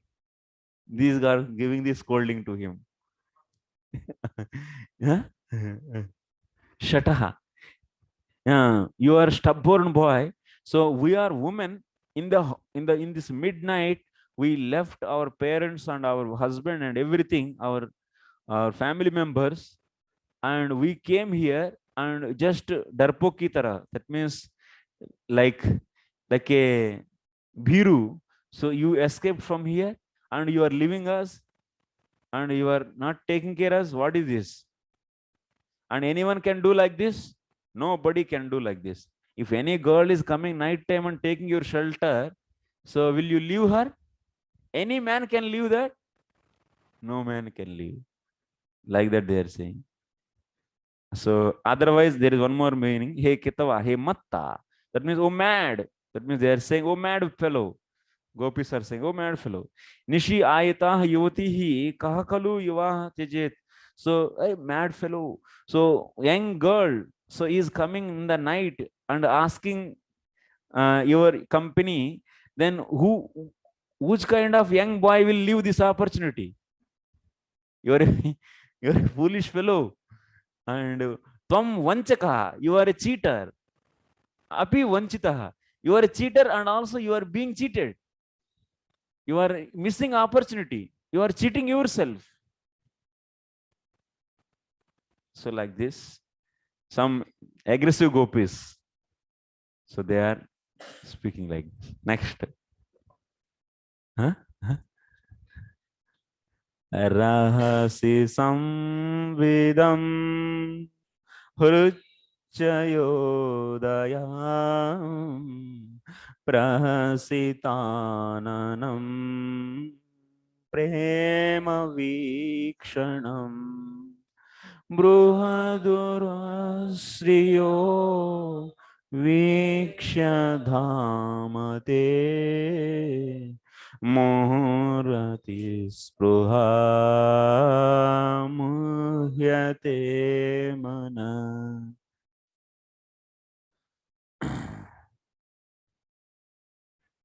S1: These are giving this scolding to him. Shataha. You are a stubborn boy. So we are women in this midnight. We left our parents and our husband and everything, our family members, and we came here and just darpoki tara. That means like a bhiru. So you escaped from here and you are leaving us and you are not taking care of us. What is this? And anyone can do like this? Nobody can do like this. If any girl is coming night time and taking your shelter, so will you leave her? Any man can leave that? No man can leave. Like that they are saying. So otherwise there is one more meaning. Hey kitava, hey matta. That means oh mad. That means they are saying oh mad fellow. Gopis are saying oh mad fellow. Nishi ayata yuvati hi kahakalu yuva tejet. So hey mad fellow. So young girl. So he is coming in the night and asking your company. Then which kind of young boy will leave this opportunity? You're you're a foolish fellow. And tvam vanchaka, you are a cheater. Api vanchitaha, you are a cheater and also you are being cheated. You are missing opportunity. You are cheating yourself. So like this, some aggressive gopis. So they are speaking like this. Next. Huh? Rahasi samvidam hruchayodayam prahasitananam prema vikshanam bruhadurasriyo vikshadhamate Mohurati spruha muhyate mana.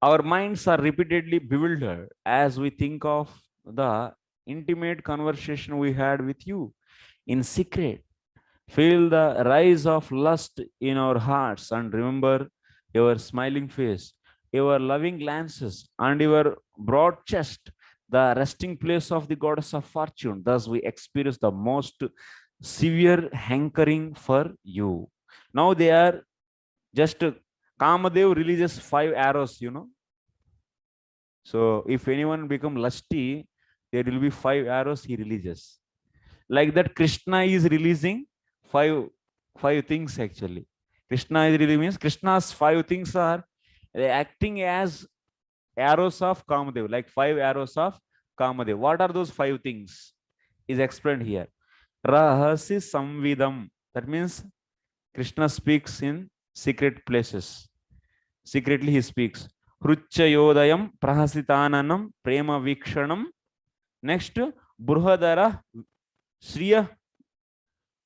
S1: Our minds are repeatedly bewildered as we think of the intimate conversation we had with you in secret. Feel the rise of lust in our hearts and remember your smiling face, your loving glances, and your broad chest, the resting place of the goddess of fortune. Thus, we experience the most severe hankering for you. Now they are just Kamadev releases 5 arrows. So if anyone become lusty, there will be 5 arrows he releases. Like that, Krishna is releasing five things actually. Krishna is really means Krishna's 5 things are acting as arrows of Kamadev, like 5 arrows of Kamadev. What are those 5 things? Is explained here. Rahasi samvidam. That means Krishna speaks in secret places. Secretly he speaks. Hruchayodayam prahasitananam prema vikshanam. Next, Bruhadara Shriya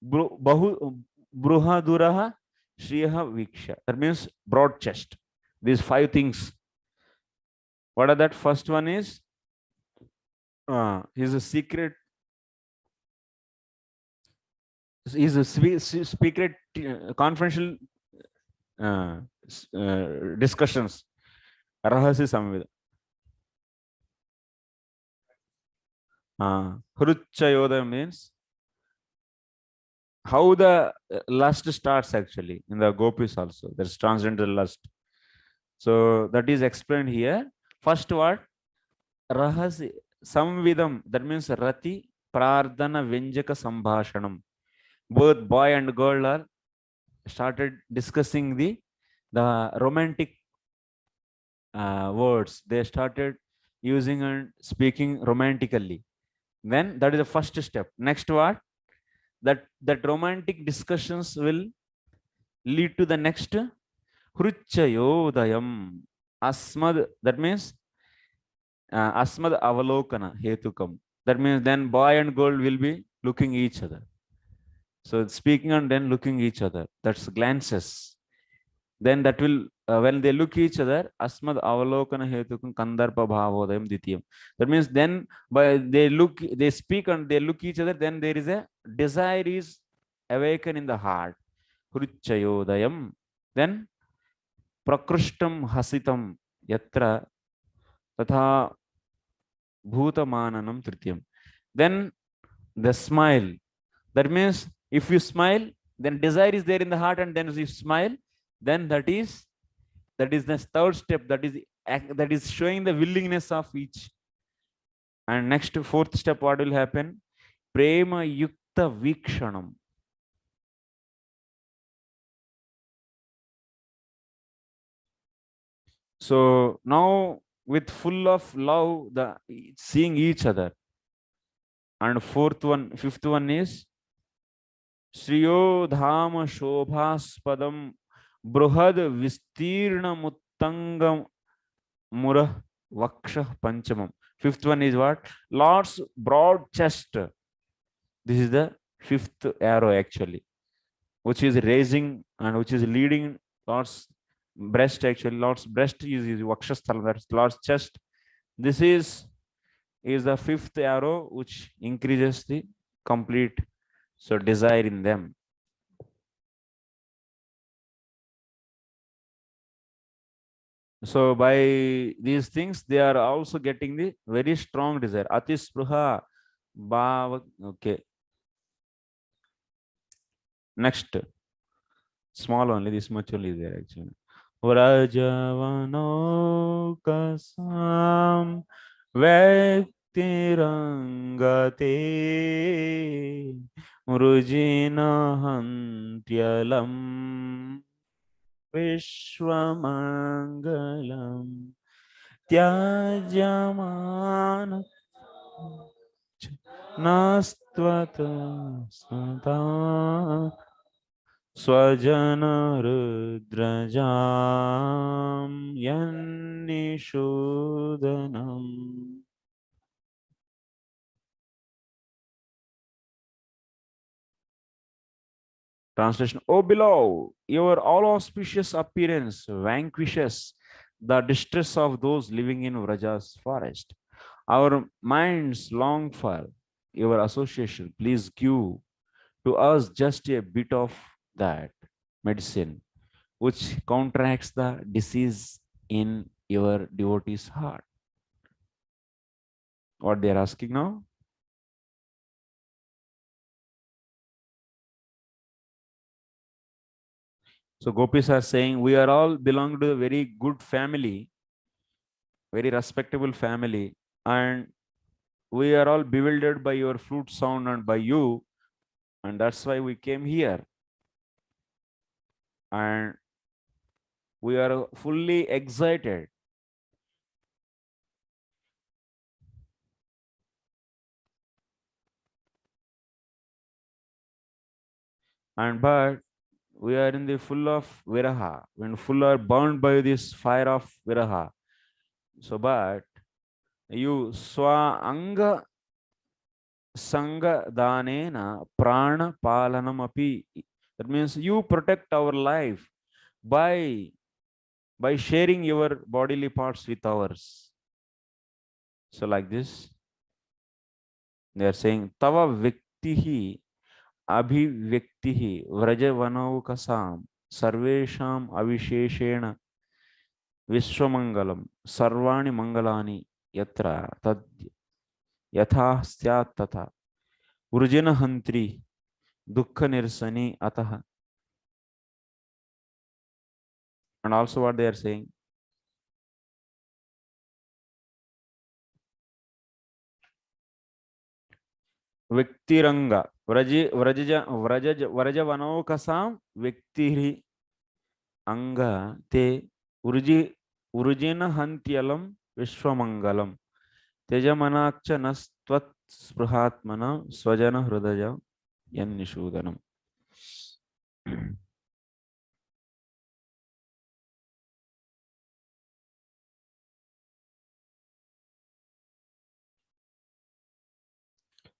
S1: Bruhaduraha Shriya Viksha. That means broad chest. These 5 things. What are that? First one is he's a secret. He's a secret confidential discussions. Rahasi Samvida. Hruchayoda means how the lust starts actually in the gopis also. There's transcendental lust. So that is explained here. First word, rahasi samvidam. That means rati prardhana venjaka sambhashanam. Both boy and girl are started discussing the romantic words. They started using and speaking romantically. Then that is the first step. Next what? That romantic discussions will lead to the next hruchayodayam asmad. That means asmad avalokana hetukam. That means then boy and girl will be looking each other. So speaking and then looking each other. That's glances. Then that will when they look each other, asmad avalokana hetukam kandarpa bhavodayam ditiyam. That means then by they speak and they look each other, then there is a desire is awakened in the heart. Hruchayodayam. Then prakrishtam hasitam yatra tatha bhutamananam tritiyam. Then the smile. That means if you smile, then desire is there in the heart, and then if you smile, then that is the third step. That is showing the willingness of each. And next, fourth step, what will happen? Prema yukta vikshanam. So now with full of love, the seeing each other. And fifth one is Shriyo Dhama Shobhaspadam Bruhad Vistirna Muttangam Murah Vaksha Panchamam. Fifth one is what? Lord's broad chest. This is the fifth arrow actually, which is raising and which is leading Lord's breast actually. Lord's breast is Vakshasthala, that's Lord's chest. This is the fifth arrow which increases the complete desire in them. So by these things, they are also getting the very strong desire. Atispruha bhava. Okay. Next. Small only, this much only is there actually. Vrajavano kasam Vektirangate Mrujina Hantyalam Vishwamangalam Tyajamana Nastvata Sata Swajana Rudrajam Yannishudanam. Translation: O beloved, your all auspicious appearance vanquishes the distress of those living in Vraja's forest. Our minds long for your association. Please give to us just a bit of that medicine which counteracts the disease in your devotee's heart. What they are asking now? So gopis are saying, we are all belong to a very good family, very respectable family, and we are all bewildered by your flute sound and by you, and that's why we came here. And we are fully excited. And but we are in the full of viraha, when full are burned by this fire of viraha. So but you swa anga sanga danena prana palanam api. That means you protect our life by sharing your bodily parts with ours. So like this, they are saying tava viktihi abhivyaktihi vrajavanokasam sarvesham avisheshena vishwamangalam sarvani mangalani yatra tad yatha syat tatha urjana hantri dukkha nirsani ataha. And also what they are saying, Viktiranga Vrajavanokasam Viktiri Anga Te Urjina Hantyalam Vishwamangalam Tejamanakcha Nastvat Spruhatmana Swajana Hrudaja Yannishudanam.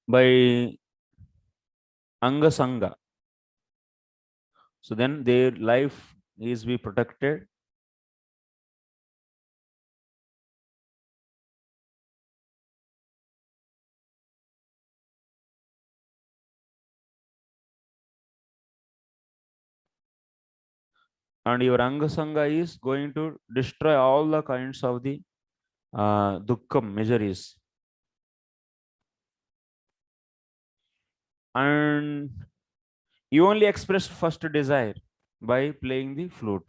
S1: By Anga Sangha. So then their life is be protected. And your Anga Sangha is going to destroy all the kinds of the dukkam, miseries. And you only express first desire by playing the flute.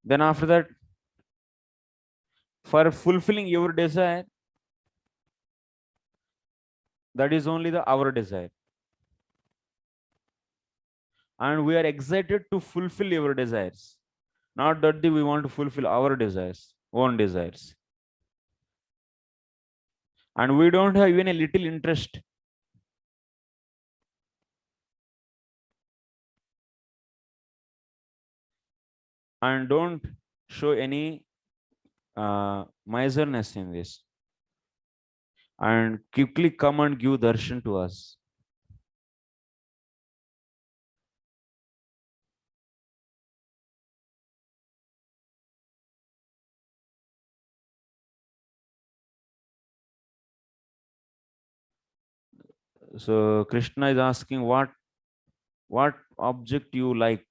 S1: Then after that, for fulfilling your desire, that is only the our desire. and we are excited to fulfill your desires. Not that we want to fulfill our desires, own desires. And we don't have even a little interest. And don't show any miserness in this. And quickly come and give darshan to us. So Krishna is asking what object you like.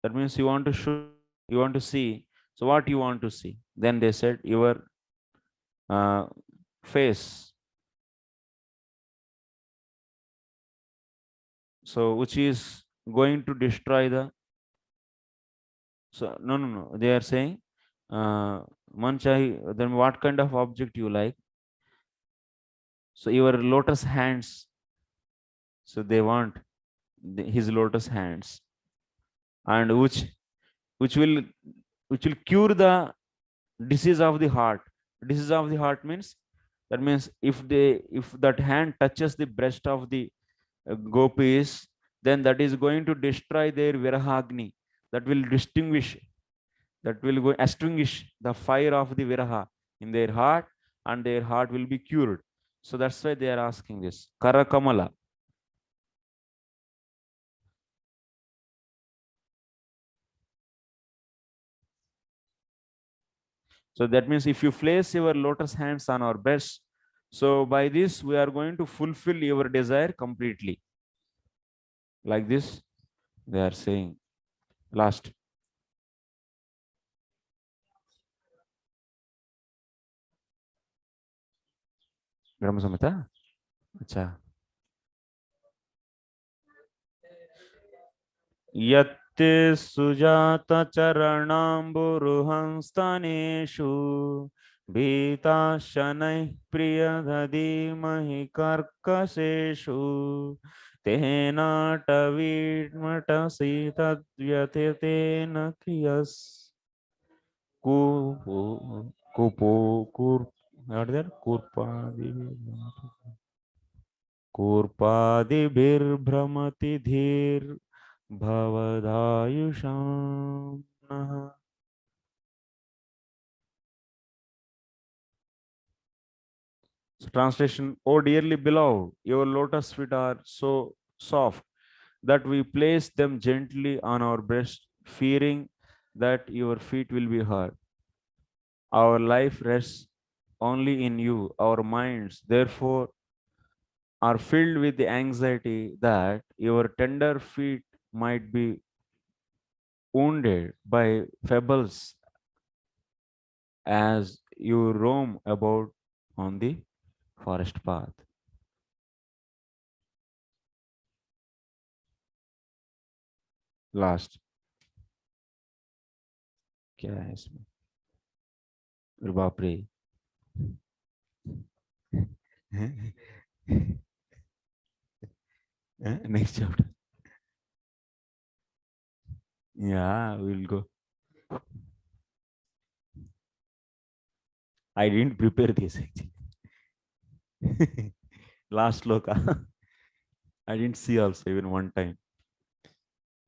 S1: That means you want to show, you want to see. So what you want to see? Then they said your face. So which is going to destroy the. So no. They are saying, Manchai. Then what kind of object you like? So your lotus hands. So they want his lotus hands, and which will which will cure the disease of the heart. Disease of the heart means, that means if that hand touches the breast of the gopis, then that is going to destroy their virahagni. That will that will go extinguish the fire of the viraha in their heart, and their heart will be cured. So that's why they are asking this karakamala. So that means if you place your lotus hands on our breast, so by this we are going to fulfill your desire completely. Like this, they are saying. Last. Brahma Samhita? Acha. Yatte sujata charanamburuhanstaneshu Bhita shanai priyadhadi karkaseshu Tehena tavidmata sitadyatena kriyas Kupo Kupo Kur what is that? Kurpadi dhir Bhavadayusham. So translation, O dearly beloved, your lotus feet are so soft that we place them gently on our breast, fearing that your feet will be hurt. Our life rests only in you. Our minds, therefore, are filled with the anxiety that your tender feet might be wounded by fables as you roam about on the forest path. Last. क्या है इसमें? अरे बाप रे. Next chapter. Yeah, we'll go. I didn't prepare this actually. Last loka. I didn't see also even one time.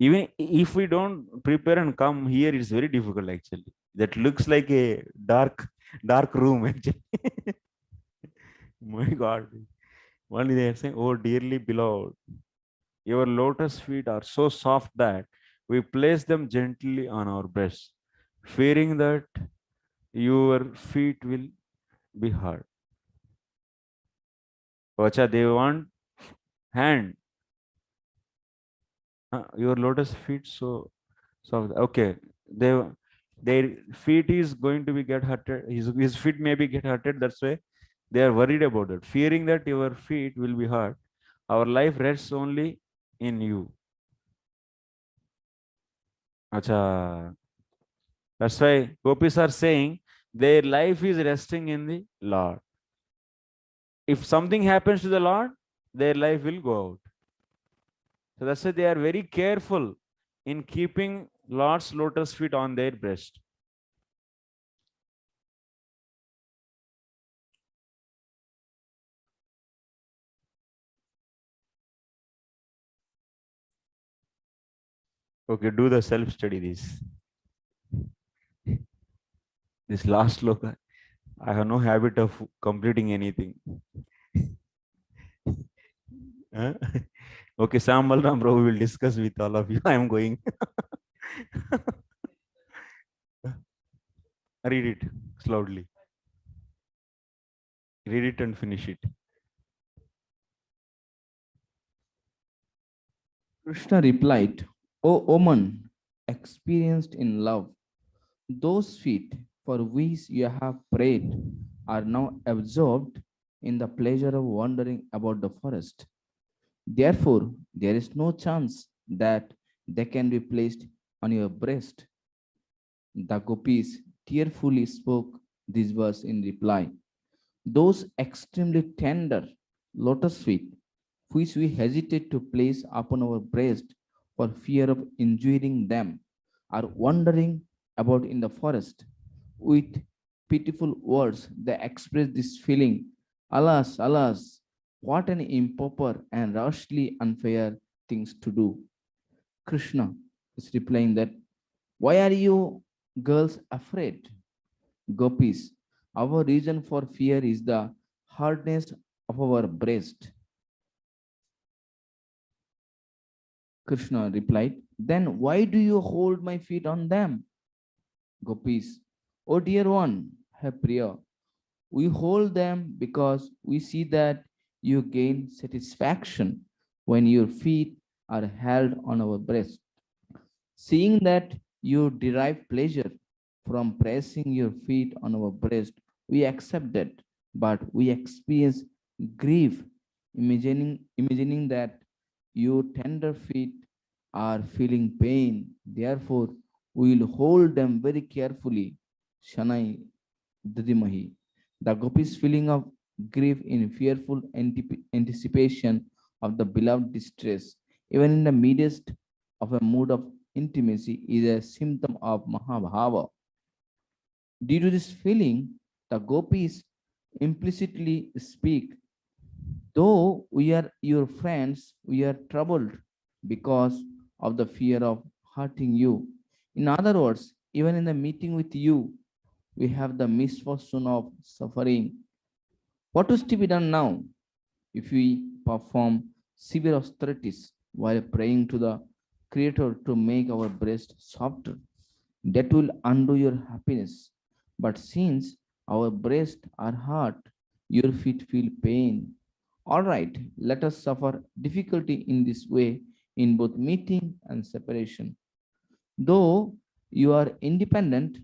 S1: Even if we don't prepare and come here, it's very difficult actually. That looks like a dark room actually. My God. Only they are saying, oh dearly beloved, your lotus feet are so soft that we place them gently on our breasts, fearing that your feet will be hurt. Vacha, they want hand. Your lotus feet so soft. Okay, they their feet is going to be get hurted. His feet maybe get hurted. That's why they are worried about it, fearing that your feet will be hurt. Our life rests only in you. Acha. That's why gopis are saying their life is resting in the Lord. If something happens to the Lord, their life will go out. So that's why they are very careful in keeping Lord's lotus feet on their breast. Okay, do the self-study this last sloka. I have no habit of completing anything. Huh? Okay, Sam Balram bro, we will discuss with all of you. I am going. Read it slowly. Read it and finish it.
S6: Krishna replied, O woman, experienced in love, those feet for which you have prayed are now absorbed in the pleasure of wandering about the forest. Therefore, there is no chance that they can be placed on your breast. The gopis tearfully spoke this verse in reply. Those extremely tender lotus feet, which we hesitate to place upon our breast for fear of injuring them, are wandering about in the forest. With pitiful words, they express this feeling. Alas, alas, what an improper and rashly unfair things to do. Krishna is replying that, why are you girls afraid? Gopis, our reason for fear is the hardness of our breast. Krishna replied, then why do you hold my feet on them? Gopis, oh dear one, have prayer. We hold them because we see that you gain satisfaction when your feet are held on our breast. Seeing that you derive pleasure from pressing your feet on our breast, we accept that, but we experience grief imagining that your tender feet are feeling pain. Therefore, we will hold them very carefully. Shanai Didimahi. The gopis feeling of grief in fearful anticipation of the beloved distress, even in the midst of a mood of intimacy, is a symptom of Mahabhava. Due to this feeling, the gopis implicitly speak, though we are your friends, we are troubled because of the fear of hurting you. In other words, even in the meeting with you, we have the misfortune of suffering. What is to be done now? If we perform severe austerities while praying to the Creator to make our breast softer, that will undo your happiness. But since our breasts are hard, your feet feel pain. All right, let us suffer difficulty in this way in both meeting and separation. Though you are independent,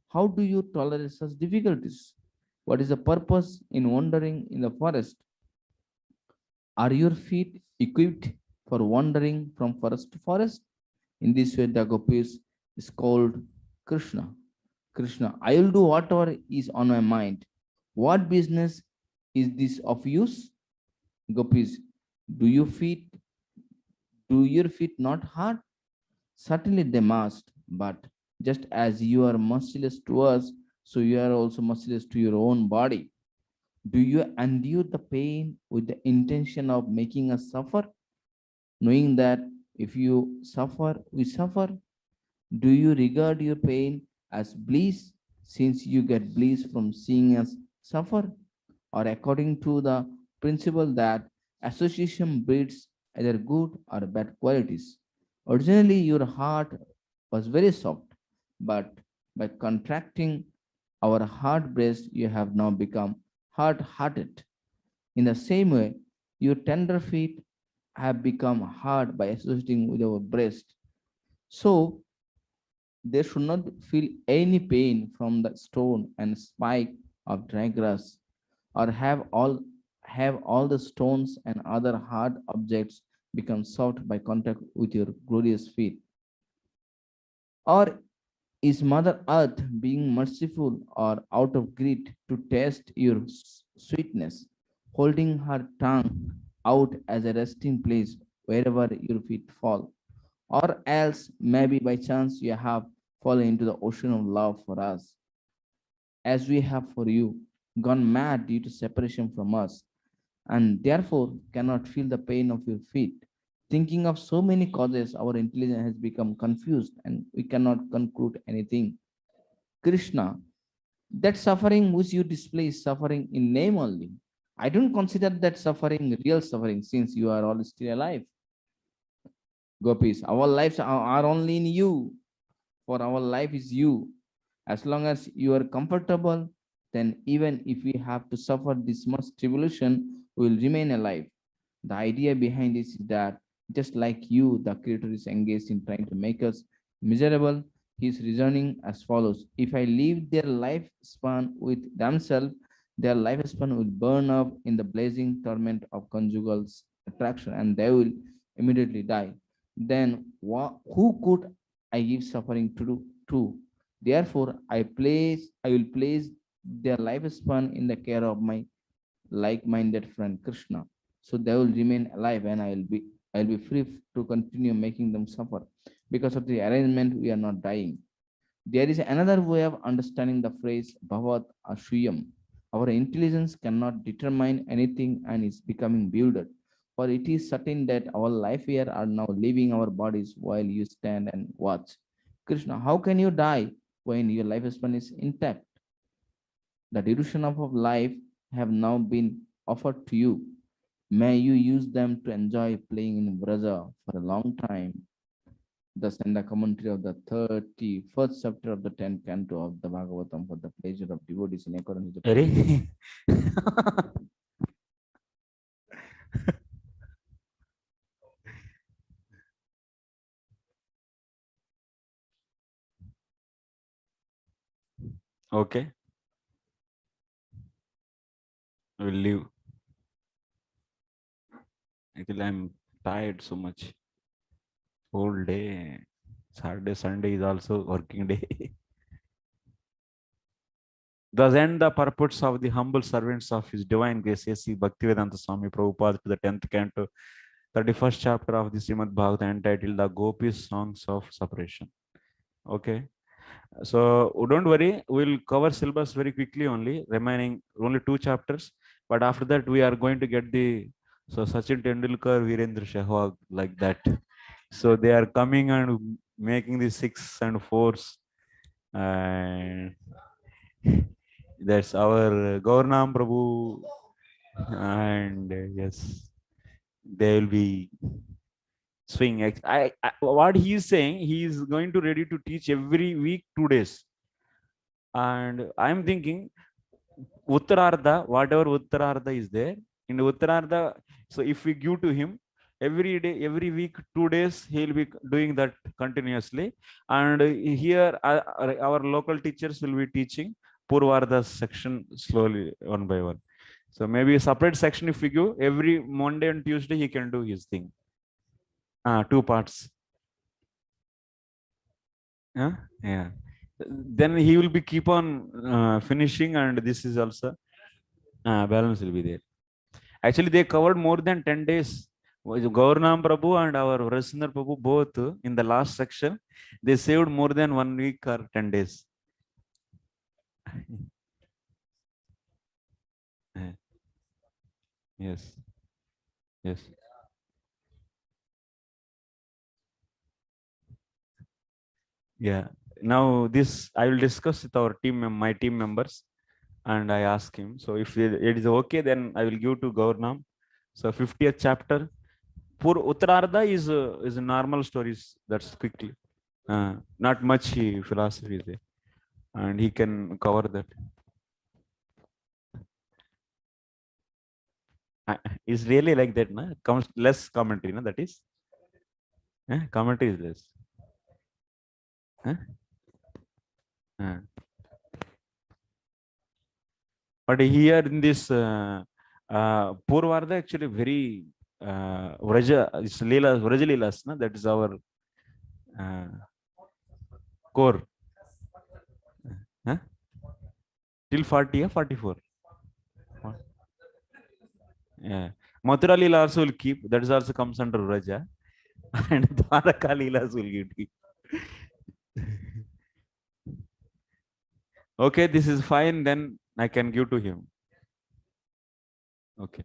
S6: how do you tolerate such difficulties? What is the purpose in wandering in the forest? Are your feet equipped for wandering from forest to forest? In this way, the gopis is called Krishna. Krishna, I will do whatever is on my mind. What business is this of use? Gopis, do you feet do your feet not hurt? Certainly they must, but just as you are merciless to us, so you are also merciless to your own body. Do you endure the pain with the intention of making us suffer, knowing that if you suffer, we suffer? Do you regard your pain as bliss, since you get bliss from seeing us suffer? Or according to the principle that association breeds either good or bad qualities? Originally, your heart was very soft, but by contracting our hard breast, you have now become hard hearted. In the same way, your tender feet have become hard by associating with our breast. So, they should not feel any pain from the stone and spike of dry grass, or have all the stones and other hard objects become soft by contact with your glorious feet. Or is Mother Earth being merciful or out of greed to test your sweetness, holding her tongue out as a resting place wherever your feet fall. Or else, maybe by chance, you have fallen into the ocean of love for us, as we have for you, gone mad due to separation from us, and therefore cannot feel the pain of your feet. Thinking of so many causes, our intelligence has become confused and we cannot conclude anything. Krishna, that suffering which you display is suffering in name only. I don't consider that suffering real suffering since you are all still alive. Gopis, our lives are only in you, for our life is you. As long as you are comfortable, then even if we have to suffer this much tribulation, we will remain alive. The idea behind this is that just like you, the Creator is engaged in trying to make us miserable. He is reasoning as follows: if I leave their lifespan with themselves, their lifespan will burn up in the blazing torment of conjugal attraction and they will immediately die. Then who could I give suffering to? Therefore, I will place their lifespan in the care of my like-minded friend Krishna. So they will remain alive and I'll be free to continue making them suffer. Because of the arrangement, we are not dying. There is another way of understanding the phrase Bhavat Ashuyam. Our intelligence cannot determine anything and is becoming bewildered. For it is certain that our life here are now leaving our bodies while you stand and watch. Krishna, how can you die when your lifespan is intact? The duration of life have now been offered to you. May you use them to enjoy playing in Vraja for a long time. Thus, in the commentary of the 31st chapter of the 10th canto of the Bhagavatam for the pleasure of devotees in accordance with the
S1: Very. Okay, I will leave. Actually, I'm tired so much. Whole day. Saturday, Sunday is also working day. Thus end the purports of the humble servants of His Divine Grace, A.C. Bhaktivedanta Swami Prabhupada to the 10th canto, 31st chapter of the Srimad Bhagavatam entitled The Gopis Songs of Separation. Okay. So don't worry, we'll cover syllabus very quickly only, remaining only 2 chapters. But after that, we are going to get the Sachin Tendulkar, Virendra Sehwag, like that. So they are coming and making the 6 and 4s. And that's our Gaurnam Prabhu. And yes, they will be swing. What he is saying, he is going to ready to teach every week 2 days. And I'm thinking Uttarartha, whatever Uttarartha is there, in Uttarartha, so if we give to him every day, every week, 2 days, he'll be doing that continuously. And here, our local teachers will be teaching Purvartha section slowly, one by one. So maybe a separate section if we give every Monday and Tuesday, he can do his thing. 2 parts. Yeah. Then he will be keep on finishing, and this is also balance will be there. Actually, they covered more than 10 days. Gaurnam Prabhu and our Rasindra Prabhu both in the last section, they saved more than 1 week or 10 days. Yes. Yes. Yeah. Now this I will discuss with our my team members, and I ask him. So if it is okay, then I will give to Gaurnam. So 50th chapter. Poor Uttarartha is a normal stories. That's quickly. Not much philosophy there, and he can cover that. Is really like that, na? Comes less commentary, na? That is, commentary is less. Uh, but here in this Purvartha actually very Vraja, it's Leela, Vraja Leelas, na? That is our core. Till 40 or 44. Yeah. Mathura Leela also will keep. That is also comes under Raja. And Dwaraka Leelas will keep. Okay, this is fine. Then I can give to him. Okay.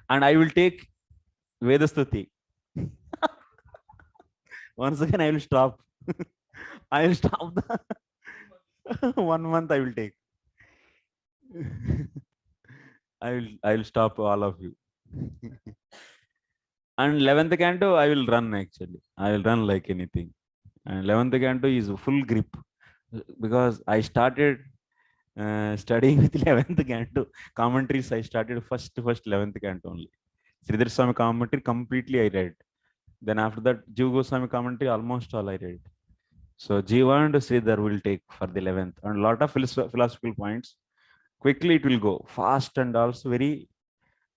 S1: And I will take Vedastuti. Once again, I will stop. I will stop the 1 month. I will take. I will stop all of you. And 11th canto, I will run actually. I will run like anything. And 11th canto is full grip because I started studying with 11th canto commentaries. I started first 11th canto only. Sridhar Swami commentary completely I read. Then after that, Jiva Goswami commentary almost all I read. So Jiva and Sridhar will take for the 11th, and a lot of philosophical points. Quickly it will go fast, and also very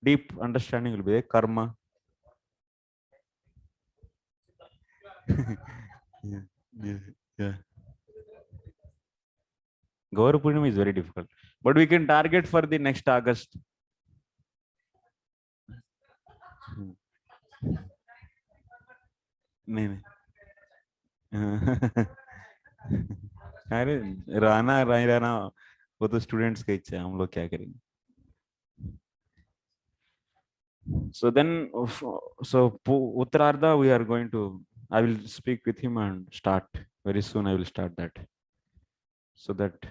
S1: deep understanding will be there. Karma. Yeah, yeah, yeah. Gaur Purnima is very difficult, but we can target for the next August. नहीं नहीं अरे रहना नहीं रहना वो तो students का इच्छा है हम लोग क्या करेंगे so then so Uttarardha we are going to I will speak with him and start very soon I will start that so that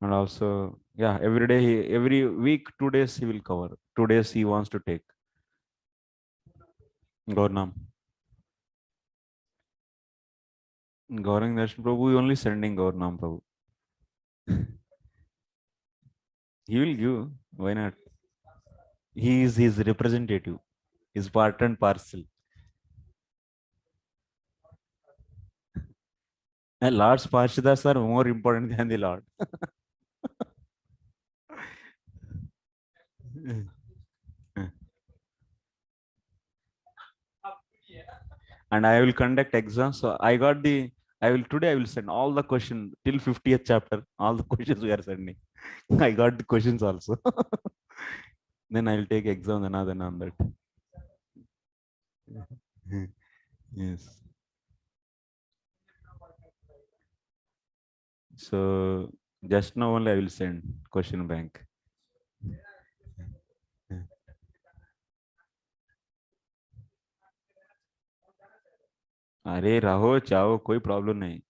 S1: and also yeah every day every week 2 days he will cover 2 days he wants to take Gaurnam Gaurang Darshan Prabhu only sending Gaurnam Prabhu he will give why not he is his representative his part and parcel and Lord's Parshadas are more important than the Lord and I will conduct exams. So I got the I will today I will send all the question till 50th chapter. All the questions we are sending. I got the questions also. Then I will take exam another on that. Yes. So just now only I will send question bank. अरे रहो चाहो कोई problem नहीं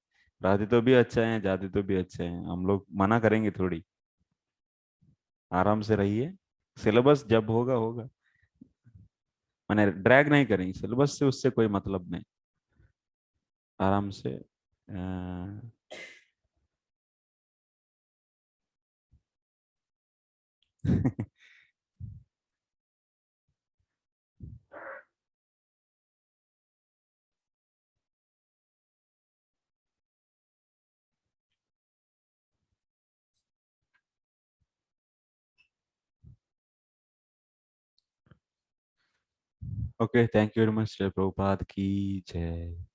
S1: रहते तो भी अच्छा है जाते तो भी अच्छा है हम लोग मना करेंगे थोड़ी आराम से रहिए सिलेबस जब होगा होगा मैंने ड्रैग नहीं करेंगे सिलेबस से उससे कोई मतलब नहीं आराम से okay thank you very much Prabhupada की जय